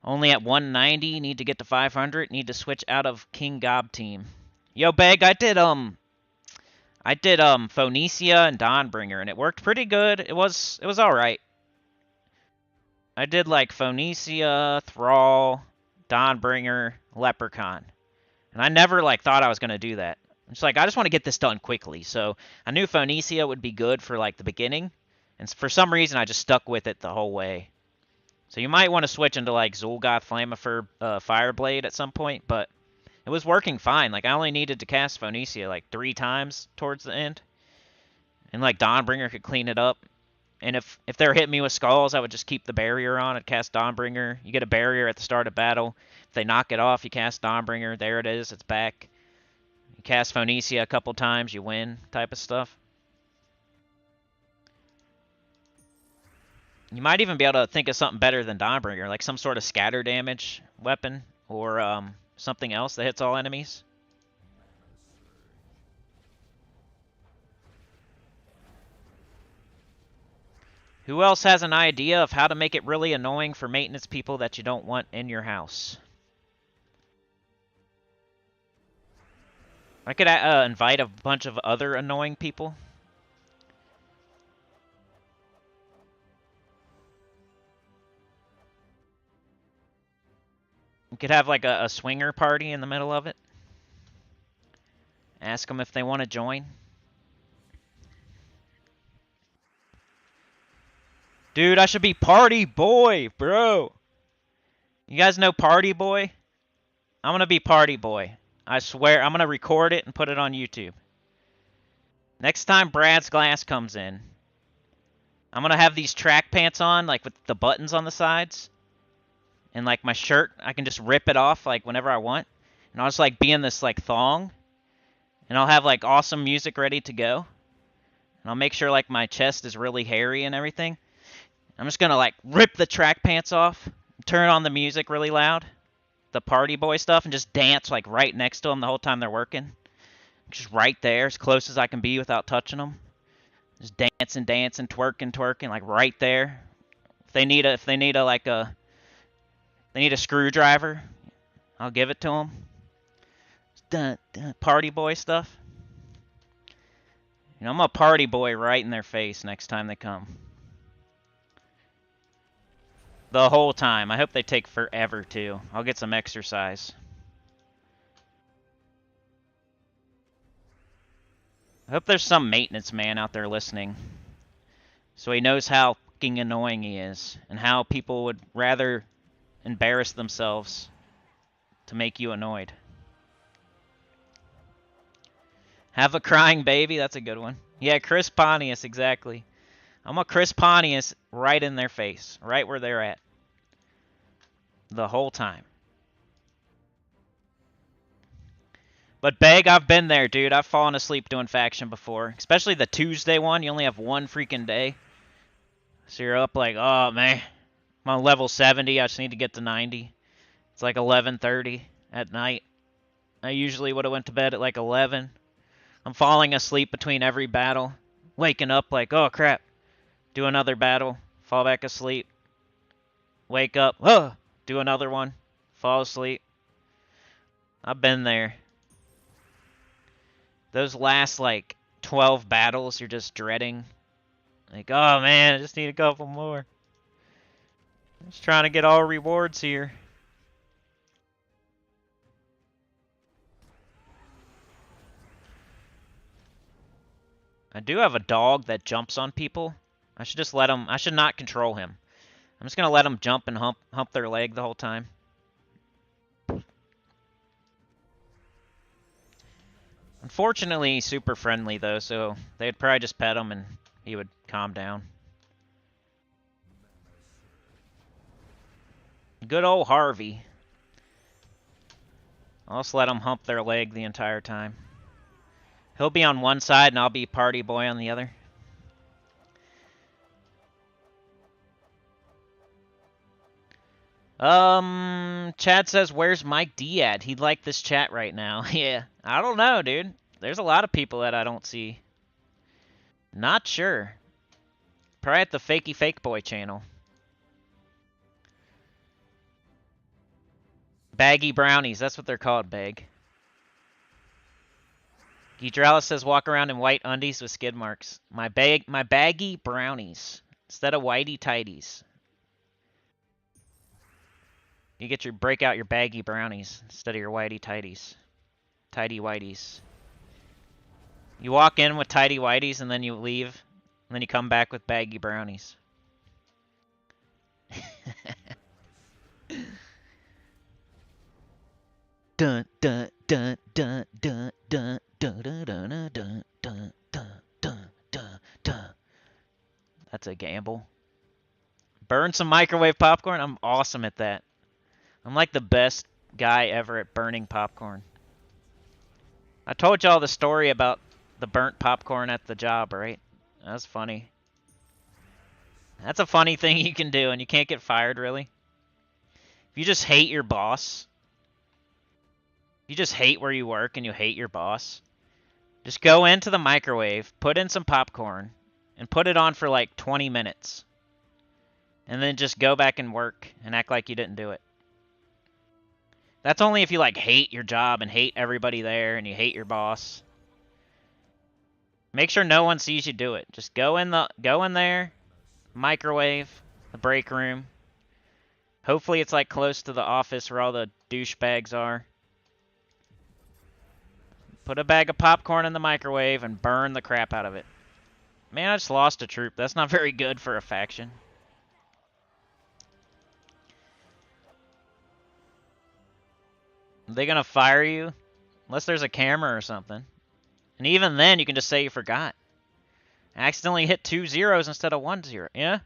Only at 190, need to get to 500, need to switch out of King Gob team. Yo, Beg, I did Phoenicia and Dawnbringer, and it worked pretty good. It was alright. I did like Phoenicia, Thrall, Dawnbringer, Leprechaun. And I never like thought I was gonna do that. It's like, I just want to get this done quickly. So I knew Phoenicia would be good for like the beginning. And for some reason, I just stuck with it the whole way. So you might want to switch into like Zul'Goth Flammifer Fireblade at some point, but it was working fine. Like, I only needed to cast Phoenicia like 3 times towards the end. And like Dawnbringer could clean it up. And if they're hitting me with skulls, I would just keep the barrier on. I'd cast Dawnbringer. You get a barrier at the start of battle. If they knock it off, you cast Dawnbringer. There it is. It's back. You cast Phoenicia a couple times, you win type of stuff. You might even be able to think of something better than Dawnbringer, like some sort of scatter damage weapon or something else that hits all enemies. Who else has an idea of how to make it really annoying for maintenance people that you don't want in your house? I could invite a bunch of other annoying people. You could have like a swinger party in the middle of it. Ask them if they want to join. Dude, I should be party boy, bro. You guys know party boy? I'm going to be party boy. I swear, I'm going to record it and put it on YouTube. Next time Brad's Glass comes in, I'm going to have these track pants on, like with the buttons on the sides. And like my shirt, I can just rip it off like whenever I want. And I'll just like be in this like thong. And I'll have like awesome music ready to go. And I'll make sure like my chest is really hairy and everything. I'm just going to like rip the track pants off. Turn on the music really loud. The party boy stuff. And just dance like right next to them the whole time they're working. Just right there, as close as I can be without touching them. Just dancing, dancing, twerking, twerking, like right there. If they need a screwdriver, I'll give it to them. Dun, dun, party boy stuff. You know, I'm a party boy right in their face next time they come. The whole time. I hope they take forever too. I'll get some exercise. I hope there's some maintenance man out there listening. So he knows how fucking annoying he is. And how people would rather embarrass themselves to make you annoyed. Have a crying baby? That's a good one. Yeah, Chris Pontius, exactly. I'm a Chris Pontius right in their face. Right where they're at. The whole time. But Beg, I've been there, dude. I've fallen asleep doing faction before. Especially the Tuesday one. You only have one freaking day. So you're up like, oh, man. I'm on level 70. I just need to get to 90. It's like 11:30 at night. I usually would have went to bed at like 11. I'm falling asleep between every battle. Waking up like, oh, crap. Do another battle. Fall back asleep. Wake up. Oh, do another one. Fall asleep. I've been there. Those last, like, 12 battles you're just dreading. Like, oh, man, I just need a couple more. Just trying to get all rewards here. I do have a dog that jumps on people. I should just let him... I should not control him. I'm just going to let him jump and hump their leg the whole time. Unfortunately, he's super friendly, though, so they'd probably just pet him and he would calm down. Good old Harvey. I'll just let him hump their leg the entire time. He'll be on one side and I'll be party boy on the other. Chad says, where's Mike D at? He'd like this chat right now. Yeah, I don't know, dude. There's a lot of people that I don't see. Not sure. Probably at the Fakey Fake Boy channel. Baggy brownies, that's what they're called, Bag. Gidralis says, walk around in white undies with skid marks. My baggy brownies. Instead of whitey tighties. You break out your baggy brownies instead of your whitey tighties. Tidy whiteys. You walk in with tidy whities and then you leave, and then you come back with baggy brownies. Dun dun dun dun dun dun dun dun dun dun dun dun dun dun dun. That's a gamble. Burn some microwave popcorn? I'm awesome at that. I'm like the best guy ever at burning popcorn. I told y'all the story about the burnt popcorn at the job, right? That's funny. That's a funny thing you can do, and you can't get fired, really. If you just hate your boss, if you just hate where you work and you hate your boss, just go into the microwave, put in some popcorn, and put it on for like 20 minutes. And then just go back and work and act like you didn't do it. That's only if you like hate your job and hate everybody there and you hate your boss. Make sure no one sees you do it. Just go in there, microwave, the break room. Hopefully it's like close to the office where all the douchebags are. Put a bag of popcorn in the microwave and burn the crap out of it. Man, I just lost a troop. That's not very good for a faction. Are they gonna fire you? Unless there's a camera or something. And even then, you can just say you forgot. I accidentally hit 2 zeros instead of 1 0. Yeah?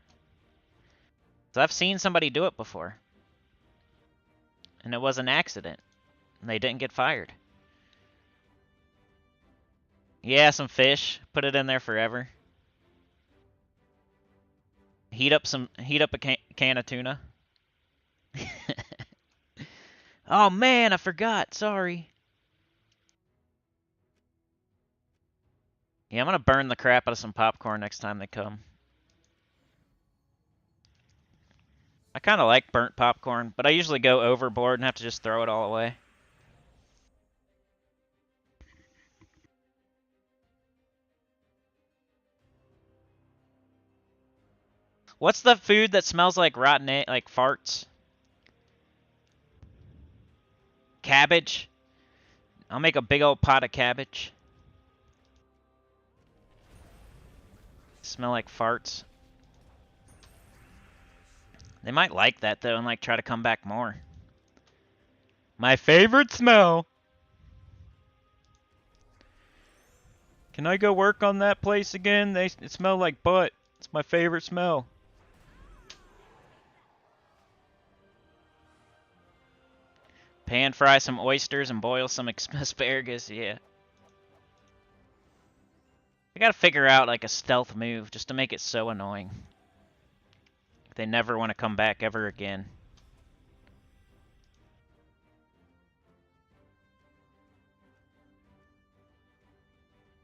So I've seen somebody do it before. And it was an accident. And they didn't get fired. Yeah, some fish. Put it in there forever. Heat up a can of tuna. Oh man, I forgot. Sorry. Yeah, I'm gonna burn the crap out of some popcorn next time they come. I kind of like burnt popcorn, but I usually go overboard and have to just throw it all away. What's the food that smells like rotten egg, like farts? Cabbage. I'll make a big old pot of cabbage. Smell like farts. They might like that though and like try to come back more. My favorite smell. Can I go work on that place again? It smell like butt. It's my favorite smell. Pan fry some oysters and boil some asparagus, yeah. I gotta figure out like a stealth move just to make it so annoying. They never want to come back ever again.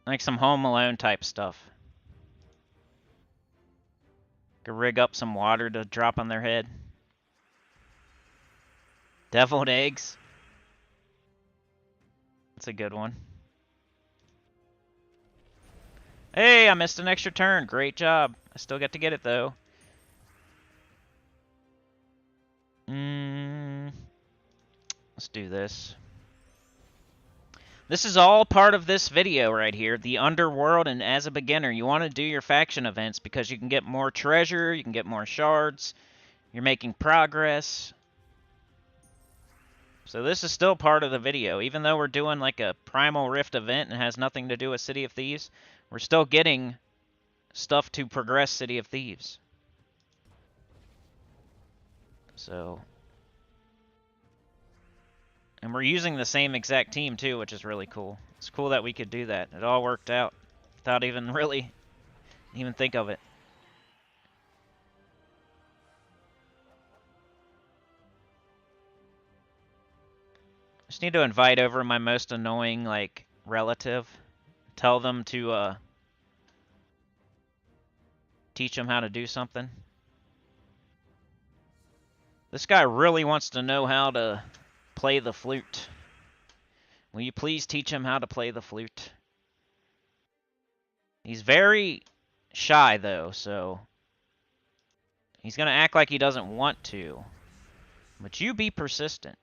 Like some Home Alone type stuff. Could rig up some water to drop on their head. Deviled eggs. That's a good one. Hey, I missed an extra turn. Great job. I still get to get it though. Let's do this. This is all part of this video right here, the Underworld, and as a beginner, you want to do your faction events because you can get more treasure, you can get more shards, you're making progress. So this is still part of the video, even though we're doing like a Primal Rift event and has nothing to do with City of Thieves, we're still getting stuff to progress City of Thieves. So... And we're using the same exact team too, which is really cool. It's cool that we could do that. It all worked out without even really even think of it. Just need to invite over my most annoying like relative. Tell them to teach them how to do something. This guy really wants to know how to play the flute. Will you please teach him how to play the flute? He's very shy though, so he's gonna act like he doesn't want to. But you be persistent,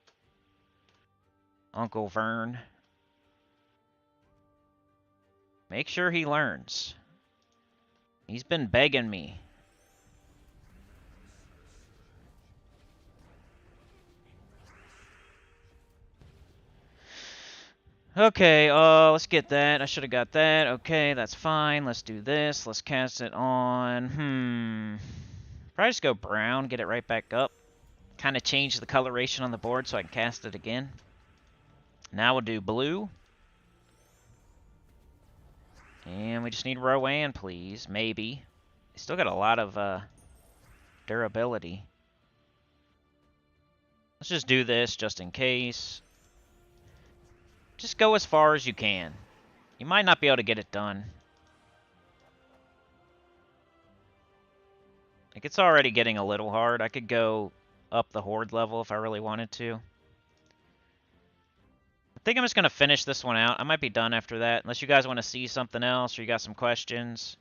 Uncle Vern. Make sure he learns. He's been begging me. Okay, let's get that. I should have got that. Okay, that's fine. Let's do this. Let's cast it on... Probably just go brown, get it right back up. Kind of change the coloration on the board so I can cast it again. Now we'll do blue. And we just need Rowan, please. Maybe. Still got a lot of durability. Let's just do this just in case. Just go as far as you can. You might not be able to get it done. Like, it's already getting a little hard. I could go up the hoard level if I really wanted to. I think I'm just going to finish this one out. I might be done after that, unless you guys want to see something else or you got some questions.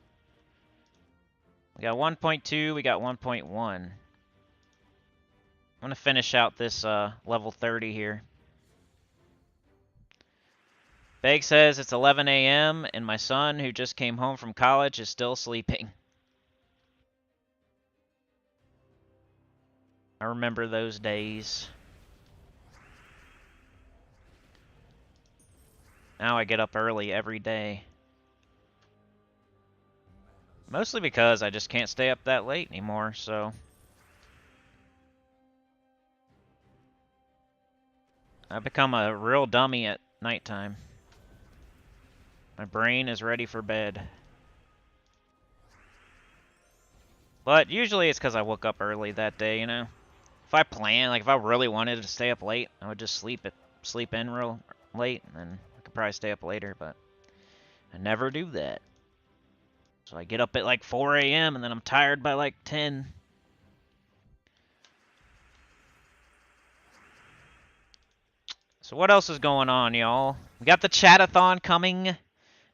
We got 1.2, we got 1.1. I'm going to finish out this level 30 here. Beg says it's 11 a.m. and my son, who just came home from college, is still sleeping. I remember those days. Now I get up early every day. Mostly because I just can't stay up that late anymore, so... I've become a real dummy at nighttime. My brain is ready for bed. But usually it's because I woke up early that day, you know? If I planned, like if I really wanted to stay up late, I would just sleep in real late, and then I could probably stay up later, but I never do that. So I get up at like 4 a.m. and then I'm tired by like 10. So what else is going on, y'all? We got the chat-a-thon coming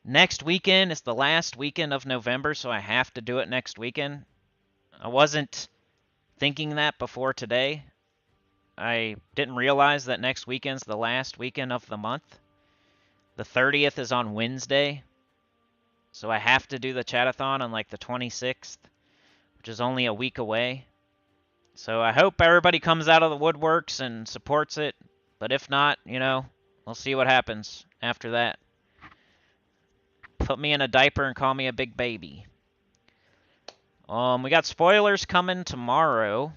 next weekend. It's the last weekend of November, so I have to do it next weekend. I wasn't thinking that before today. I didn't realize that next weekend's the last weekend of the month. The 30th is on Wednesday. So I have to do the chat-a-thon on like the 26th, which is only a week away. So I hope everybody comes out of the woodworks and supports it. But if not, you know, we'll see what happens after that. Put me in a diaper and call me a big baby. We got spoilers coming tomorrow.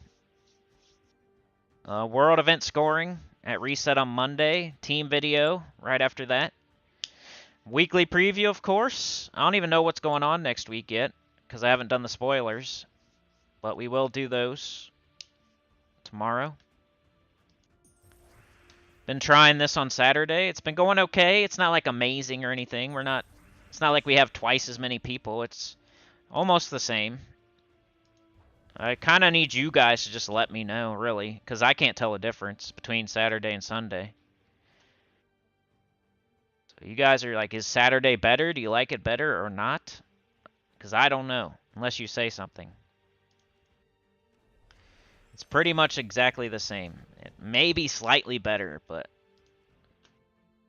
World event scoring at reset on Monday. Team video right after that. Weekly preview, of course. I don't even know what's going on next week yet, because I haven't done the spoilers. But we will do those tomorrow. Been trying this on Saturday. It's been going okay. It's not like amazing or anything. It's not like we have twice as many people. It's almost the same. I kind of need you guys to just let me know, really, because I can't tell the difference between Saturday and Sunday. So you guys are like, is Saturday better? Do you like it better or not? Because I don't know, unless you say something. It's pretty much exactly the same. It may be slightly better, but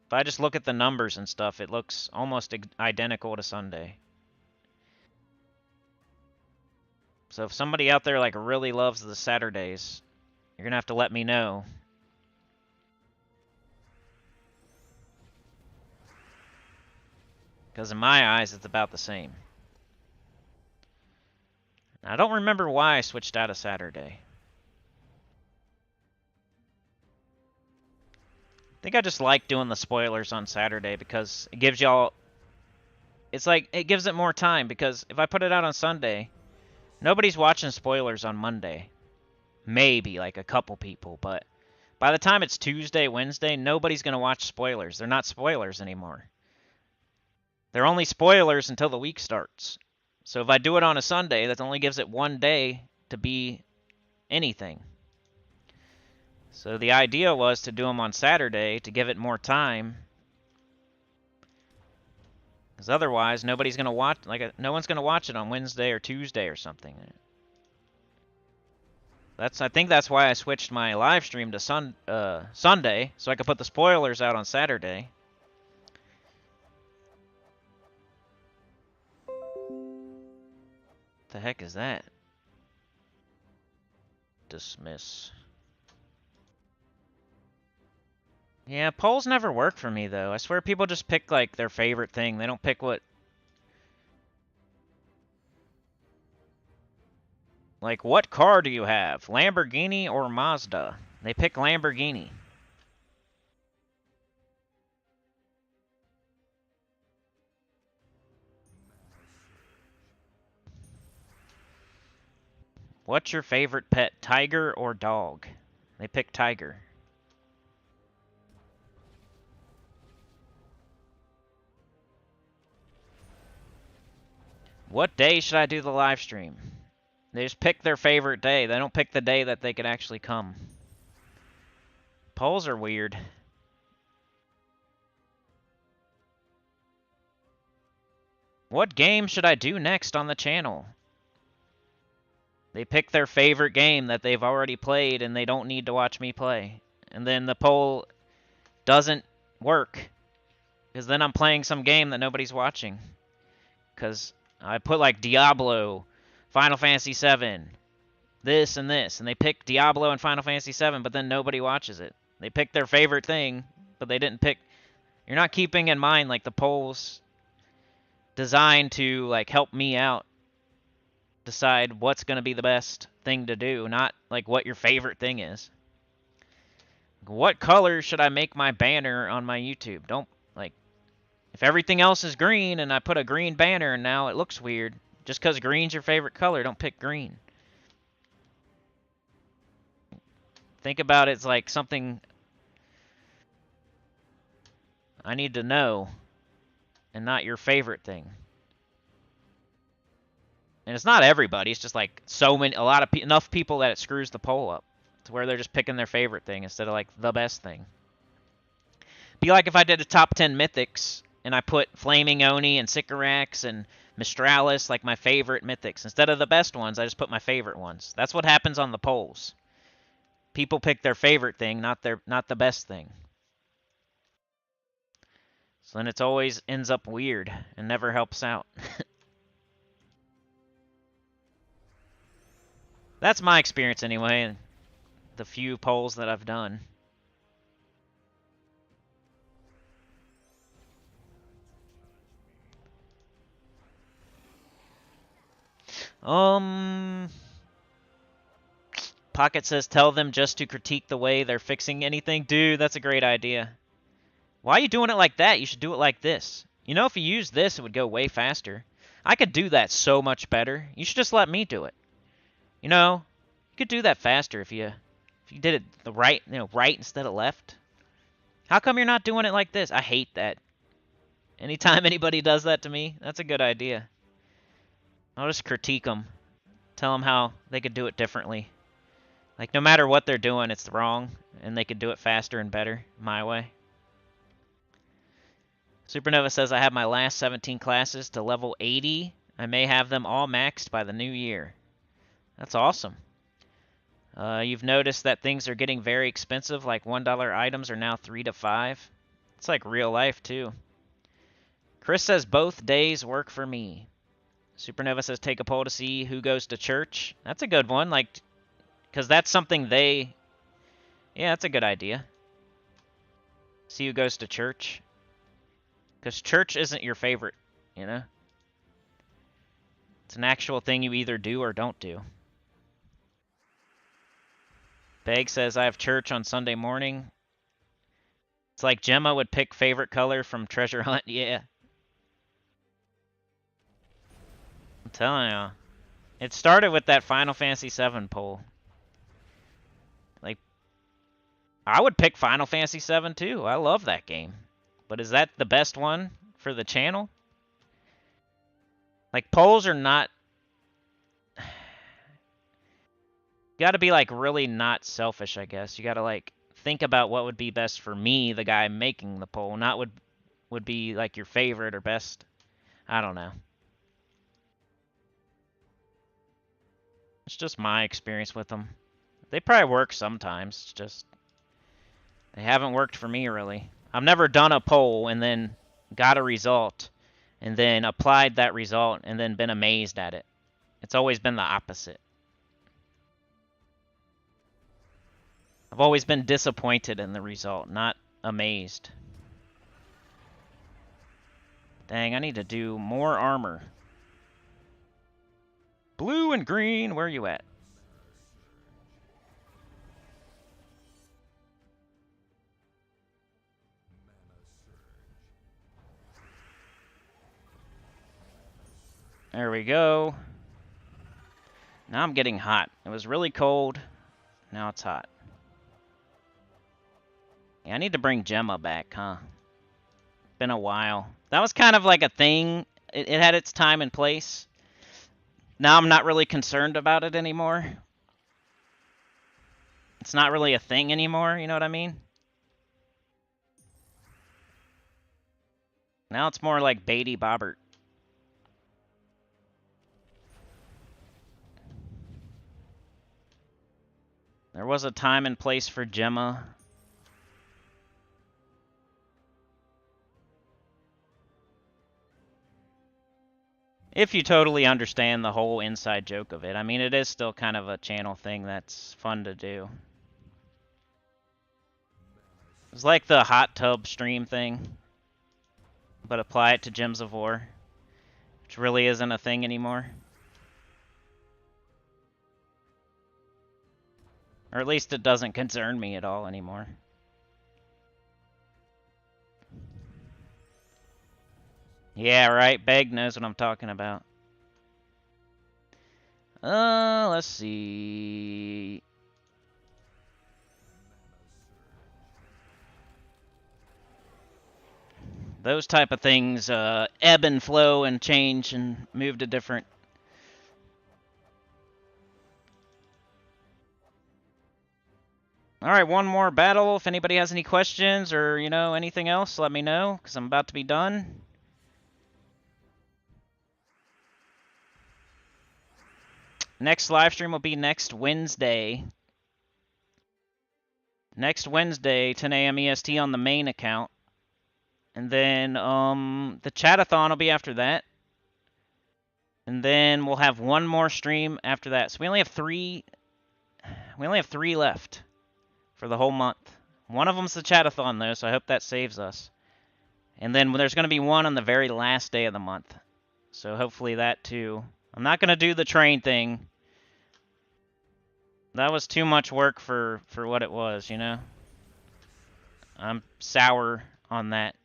if I just look at the numbers and stuff, it looks almost identical to Sunday. So if somebody out there like really loves the Saturdays, you're going to have to let me know. Because in my eyes, it's about the same. I don't remember why I switched out of Saturday. I think I just like doing the spoilers on Saturday because it gives y'all... It's like, it gives it more time, because if I put it out on Sunday, nobody's watching spoilers on Monday. Maybe, like a couple people, but by the time it's Tuesday, Wednesday, nobody's going to watch spoilers. They're not spoilers anymore. They're only spoilers until the week starts. So if I do it on a Sunday, that only gives it one day to be anything. So the idea was to do them on Saturday to give it more time. Because otherwise, nobody's going to watch, no one's going to watch it on Wednesday or Tuesday or something. I think that's why I switched my live stream to Sunday, so I could put the spoilers out on Saturday. The heck is that? Dismiss. Yeah, polls never work for me, though. I swear people just pick, like, their favorite thing. They don't pick what... Like, what car do you have? Lamborghini or Mazda? They pick Lamborghini. What's your favorite pet, tiger or dog? They pick tiger. What day should I do the live stream? They just pick their favorite day. They don't pick the day that they could actually come. Polls are weird. What game should I do next on the channel? They pick their favorite game that they've already played and they don't need to watch me play. And then the poll doesn't work. Because then I'm playing some game that nobody's watching. Because I put like Diablo, Final Fantasy VII, this and this. And they pick Diablo and Final Fantasy VII, but then nobody watches it. They pick their favorite thing, but they didn't pick... You're not keeping in mind like the polls designed to like help me out. Decide what's going to be the best thing to do, not like what your favorite thing is. What color should I make my banner on my YouTube? Don't, like, if everything else is green and I put a green banner and now it looks weird, just because green's your favorite color, don't pick green. Think about it as like something I need to know and not your favorite thing. And it's not everybody. It's just like enough people that it screws the poll up to where they're just picking their favorite thing instead of like the best thing. Be like if I did a top 10 mythics and I put Flaming Oni and Sycorax and Mistralis like my favorite mythics. Instead of the best ones, I just put my favorite ones. That's what happens on the polls. People pick their favorite thing, not the best thing. So then it always ends up weird and never helps out. That's my experience anyway, and the few polls that I've done. Pocket says tell them just to critique the way they're fixing anything. Dude, that's a great idea. Why are you doing it like that? You should do it like this. You know, if you use this, it would go way faster. I could do that so much better. You should just let me do it. You know, you could do that faster if you did it the right, right instead of left. How come you're not doing it like this? I hate that. Anytime anybody does that to me, that's a good idea. I'll just critique them. Tell them how they could do it differently. Like, no matter what they're doing, it's wrong, and they could do it faster and better, my way. Supernova says, I have my last 17 classes to level 80. I may have them all maxed by the new year. That's awesome. You've noticed that things are getting very expensive, like $1 items are now $3 to $5. It's like real life, too. Chris says, both days work for me. Supernova says, take a poll to see who goes to church. That's a good one, like, because that's something they... Yeah, that's a good idea. See who goes to church. Because church isn't your favorite, you know? It's an actual thing you either do or don't do. Beg says, I have church on Sunday morning. It's like Gemma would pick favorite color from Treasure Hunt. Yeah. I'm telling you. It started with that Final Fantasy VII poll. Like, I would pick Final Fantasy VII too. I love that game. But is that the best one for the channel? Like, polls are not... You gotta be, like, really not selfish, I guess. You gotta, like, think about what would be best for me, the guy making the poll, not what would be, like, your favorite or best. I don't know. It's just my experience with them. They probably work sometimes. It's just... They haven't worked for me, really. I've never done a poll and then got a result and then applied that result and then been amazed at it. It's always been the opposite. I've always been disappointed in the result, not amazed. Dang, I need to do more armor. Blue and green, where are you at? There we go. Now I'm getting hot. It was really cold. Now it's hot. Yeah, I need to bring Gemma back, huh? Been a while. That was kind of like a thing. It had its time and place. Now I'm not really concerned about it anymore. It's not really a thing anymore, you know what I mean? Now it's more like Beatty Bobbert. There was a time and place for Gemma. If you totally understand the whole inside joke of it. I mean, it is still kind of a channel thing that's fun to do. It's like the hot tub stream thing, but apply it to Gems of War, which really isn't a thing anymore. Or at least it doesn't concern me at all anymore. Yeah, right. Beg knows what I'm talking about. Let's see. Those type of things ebb and flow and change and move to different. All right, one more battle. If anybody has any questions or, you know, anything else, let me know, because I'm about to be done. Next live stream will be next Wednesday. Next Wednesday, 10 a.m. EST on the main account. And then the chatathon will be after that. And then we'll have one more stream after that. So we only have three left for the whole month. One of them's the chatathon though, so I hope that saves us. And then there's going to be one on the very last day of the month. So hopefully that too. I'm not going to do the train thing. That was too much work for what it was, you know? I'm sour on that.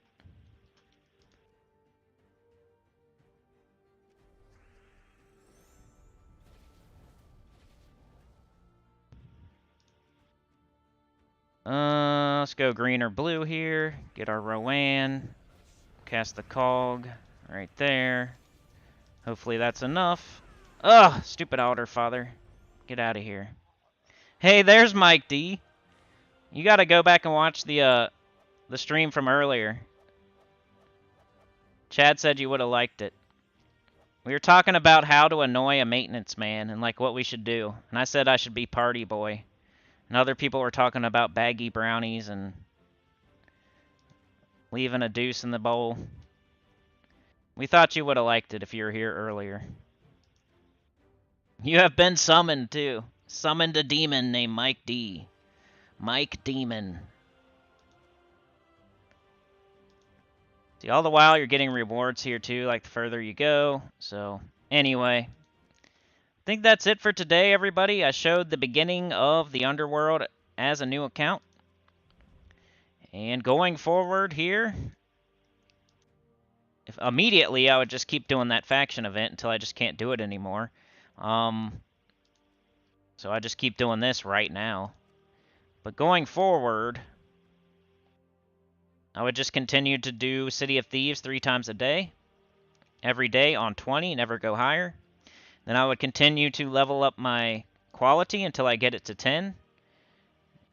Let's go green or blue here. Get our Rowan. Cast the Cog right there. Hopefully that's enough. Ugh, stupid Alder Father. Get out of here. Hey, there's Mike D. You gotta go back and watch the stream from earlier. Chad said you would have liked it. We were talking about how to annoy a maintenance man and like what we should do. And I said I should be party boy. And other people were talking about baggy brownies and leaving a deuce in the bowl. We thought you would have liked it if you were here earlier. You have been summoned, too. Summoned a demon named Mike D. Mike Demon. See, all the while you're getting rewards here, too, like the further you go. So, anyway. I think that's it for today, everybody. I showed the beginning of the Underworld as a new account. And going forward here, immediately I would just keep doing that faction event until I just can't do it anymore. So I just keep doing this right now. But going forward, I would just continue to do City of Thieves 3 times a day. Every day on 20, never go higher. Then I would continue to level up my quality until I get it to 10.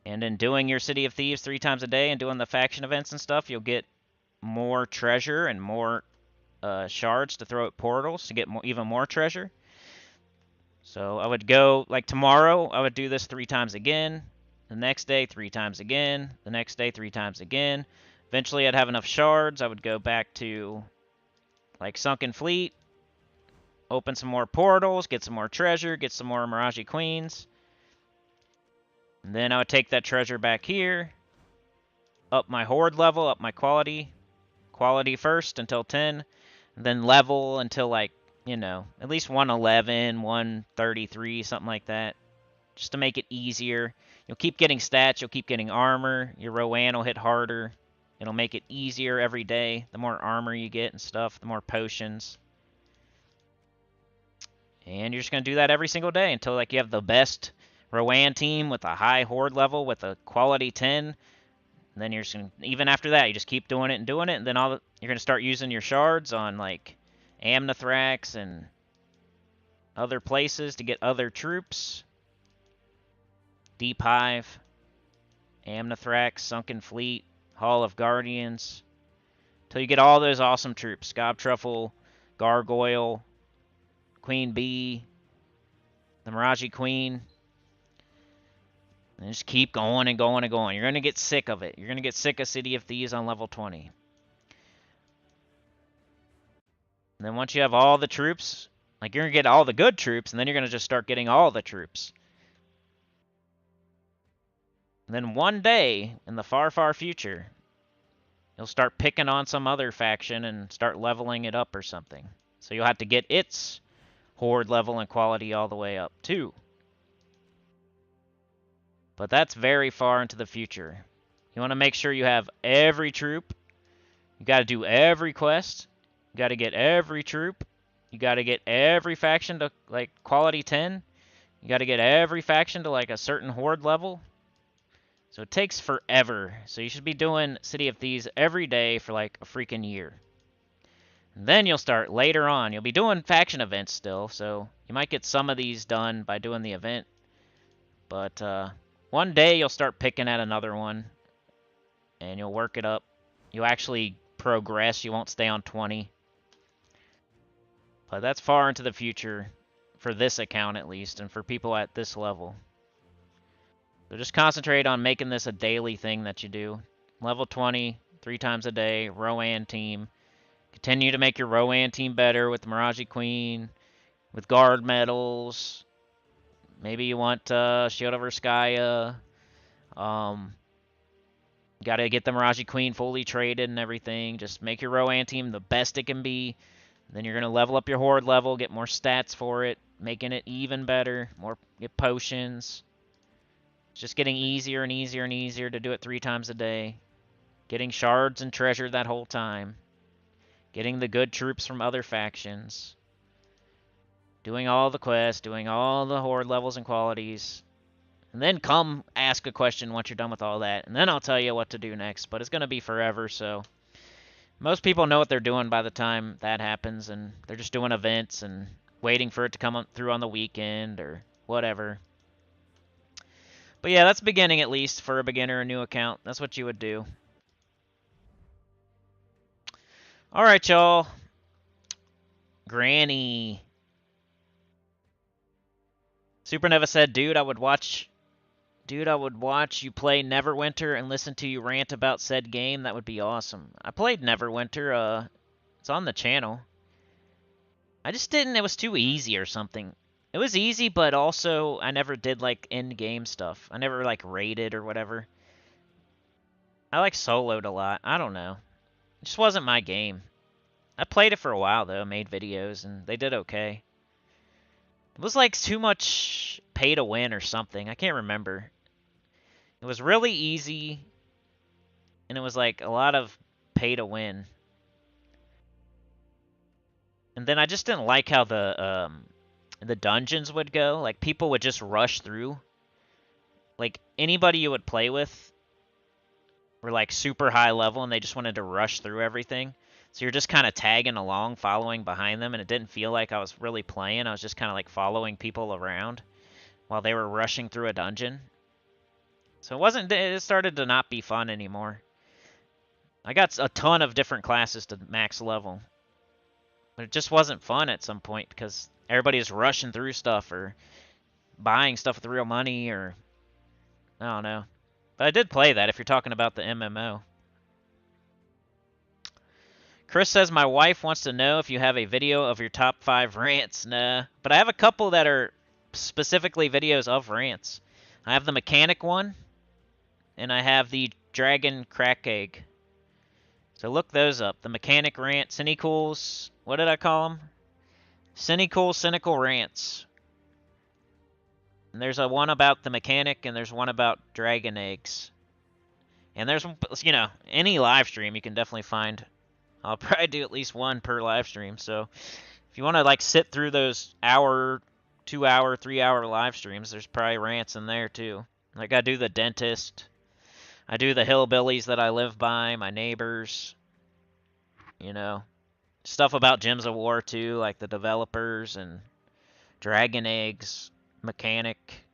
And in doing your City of Thieves 3 times a day and doing the faction events and stuff, you'll get more treasure and more shards to throw at portals to get even more treasure. So I would go, like tomorrow, I would do this 3 times again. The next day, 3 times again. The next day, 3 times again. Eventually, I'd have enough shards. I would go back to, like, Sunken Fleet. open some more portals, get some more treasure, get some more Mirage Queens. And then I would take that treasure back here, up my hoard level, up my quality first until 10, and then level until like, you know, at least 111, 133, something like that, just to make it easier. You'll keep getting stats, you'll keep getting armor, your Rowan will hit harder. It'll make it easier every day. The more armor you get and stuff, the more potions. And you're just going to do that every single day until like you have the best Rowan team with a high horde level with a quality 10. And then you're just going to, even after that, you just keep doing it, and then you're going to start using your shards on like Amnithrax and other places to get other troops. Deep Hive, Amnithrax, Sunken Fleet, Hall of Guardians, till you get all those awesome troops. Gobtruffle, Gargoyle, Queen Bee, the Mirage Queen. And just keep going and going and going. You're going to get sick of it. You're going to get sick of City of Thieves on level 20. And then once you have all the troops, like you're going to get all the good troops, and then you're going to just start getting all the troops. And then one day, in the far, far future, you'll start picking on some other faction and start leveling it up or something. So you'll have to get its horde level and quality all the way up, too. But that's very far into the future. You want to make sure you have every troop. You got to do every quest. You got to get every troop. You got to get every faction to, like, quality 10. You got to get every faction to, like, a certain horde level. So it takes forever. So you should be doing City of Thieves every day for like a freaking year. And then you'll start later on. You'll be doing faction events still, so you might get some of these done by doing the event. But one day you'll start picking at another one, and you'll work it up. You'll actually progress. You won't stay on 20. But that's far into the future, for this account at least, and for people at this level. So just concentrate on making this a daily thing that you do. Level 20, 3 times a day, Rowan team. Continue to make your Rowan team better with the Mirage Queen, with guard medals. Maybe you want Shield of Urskaya. Got to get the Mirage Queen fully traded and everything. Just make your Rowan team the best it can be. Then you're going to level up your horde level, get more stats for it, making it even better. Get potions. It's just getting easier and easier and easier to do it 3 times a day. Getting shards and treasure that whole time. Getting the good troops from other factions. Doing all the quests, doing all the horde levels and qualities. And then come ask a question once you're done with all that. And then I'll tell you what to do next. But it's going to be forever, so... Most people know what they're doing by the time that happens. And they're just doing events and waiting for it to come through on the weekend or whatever. But yeah, that's beginning at least for a beginner, a new account. That's what you would do. Alright, y'all. Granny. Supernova said, dude, I would watch you play Neverwinter and listen to you rant about said game. That would be awesome. I played Neverwinter. It's on the channel. I just didn't. It was too easy or something. It was easy, but also I never did, like, end-game stuff. I never, like, raided or whatever. I, like, soloed a lot. I don't know. It just wasn't my game. I played it for a while, though. Made videos, and they did okay. It was, like, too much pay-to-win or something. I can't remember. It was really easy, and it was, like, a lot of pay-to-win. And then I just didn't like how the dungeons would go. Like, people would just rush through. Like, anybody you would play with were, like, super high level, and they just wanted to rush through everything. So you're just kind of tagging along, following behind them, and it didn't feel like I was really playing. I was just kind of, like, following people around while they were rushing through a dungeon. So it started to not be fun anymore. I got a ton of different classes to max level. But it just wasn't fun at some point because everybody is rushing through stuff or buying stuff with real money or... I don't know. But I did play that if you're talking about the MMO. Chris says my wife wants to know if you have a video of your top 5 rants. Nah, but I have a couple that are specifically videos of rants. I have the mechanic one, and I have the dragon crack egg. So look those up. The mechanic rant, Cinecools. What did I call them? Cinecool, cynical rants. And there's a one about the mechanic, and there's one about dragon eggs. And there's, you know, any live stream you can definitely find. I'll probably do at least one per live stream. So if you want to like sit through those hour, 2 hour, 3 hour live streams, there's probably rants in there too. Like I do the dentist. I do the hillbillies that I live by, my neighbors. You know, stuff about Gems of War too, like the developers and dragon eggs, mechanic.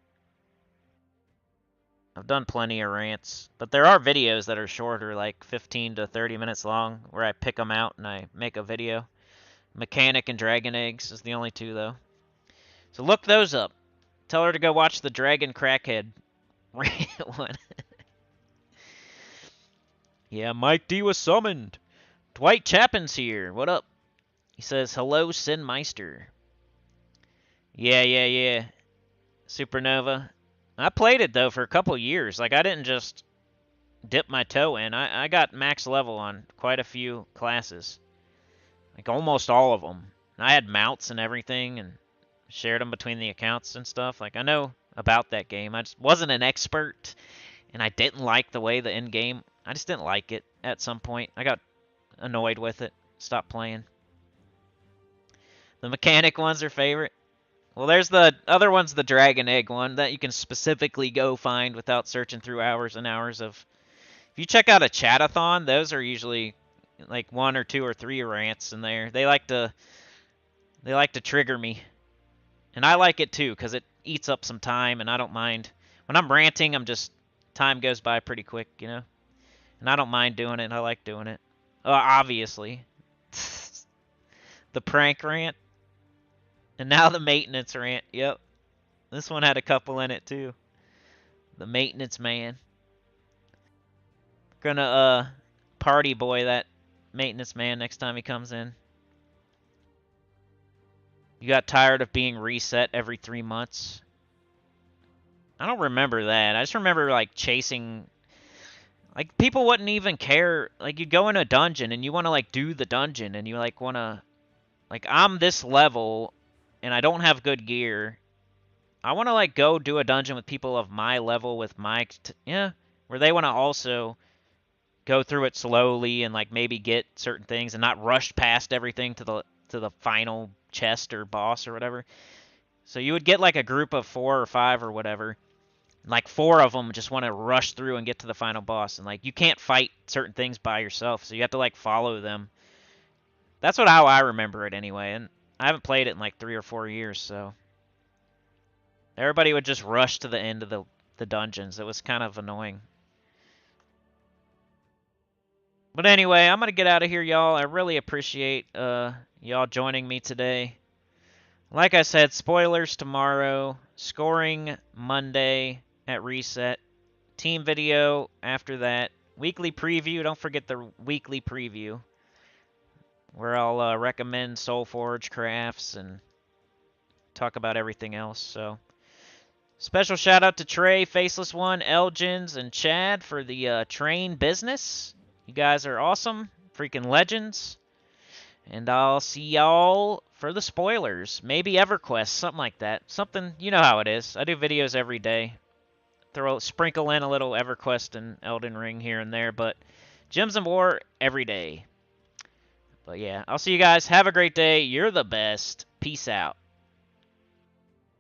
I've done plenty of rants, but there are videos that are shorter, like 15 to 30 minutes long, where I pick them out and I make a video. Mechanic and Dragon Eggs is the only two, though. So look those up. Tell her to go watch the Dragon Crackhead rant one. Yeah, Mike D was summoned. Dwight Chapin's here. What up? He says, hello, Sin Meister. Yeah. Supernova. I played it, though, for a couple years. Like, I didn't just dip my toe in. I got max level on quite a few classes. Like, almost all of them. I had mounts and everything and shared them between the accounts and stuff. Like, I know about that game. I just wasn't an expert, and I didn't like the way the end game... I just didn't like it at some point. I got annoyed with it. Stopped playing. The mechanic one's her favorite. Well, there's the other one's the Dragon Egg one that you can specifically go find without searching through hours and hours of... If you check out a chatathon, those are usually like 1 or 2 or 3 rants in there. They like to trigger me. And I like it too, because it eats up some time, and I don't mind. When I'm ranting, time goes by pretty quick, you know? And I don't mind doing it. I like doing it. Obviously. The prank rant. And now the maintenance rant. Yep. This one had a couple in it too. The maintenance man. Gonna party boy that maintenance man next time he comes in. You got tired of being reset every 3 months? I don't remember that. I just remember like chasing... Like people wouldn't even care. Like you go in a dungeon and you want to like do the dungeon and you like want to... Like I'm this level... and I don't have good gear, I want to, like, go do a dungeon with people of my level with my... where they want to also go through it slowly and, like, maybe get certain things and not rush past everything to the final chest or boss or whatever. So you would get, like, a group of 4 or 5 or whatever. Like, 4 of them just want to rush through and get to the final boss. And, like, you can't fight certain things by yourself, so you have to, like, follow them. That's how I remember it anyway, and... I haven't played it in like 3 or 4 years, so... Everybody would just rush to the end of the dungeons. It was kind of annoying. But anyway, I'm going to get out of here, y'all. I really appreciate y'all joining me today. Like I said, spoilers tomorrow. Scoring Monday at Reset. Team video after that. Weekly preview. Don't forget the weekly preview, where I'll recommend SoulForge crafts and talk about everything else. So, special shout out to Trey, Faceless One, Elgins, and Chad for the train business. You guys are awesome, freaking legends. And I'll see y'all for the spoilers. Maybe EverQuest, something like that. Something, you know how it is. I do videos every day. Sprinkle in a little EverQuest and Elden Ring here and there, but Gems of War every day. But yeah, I'll see you guys. Have a great day. You're the best. Peace out.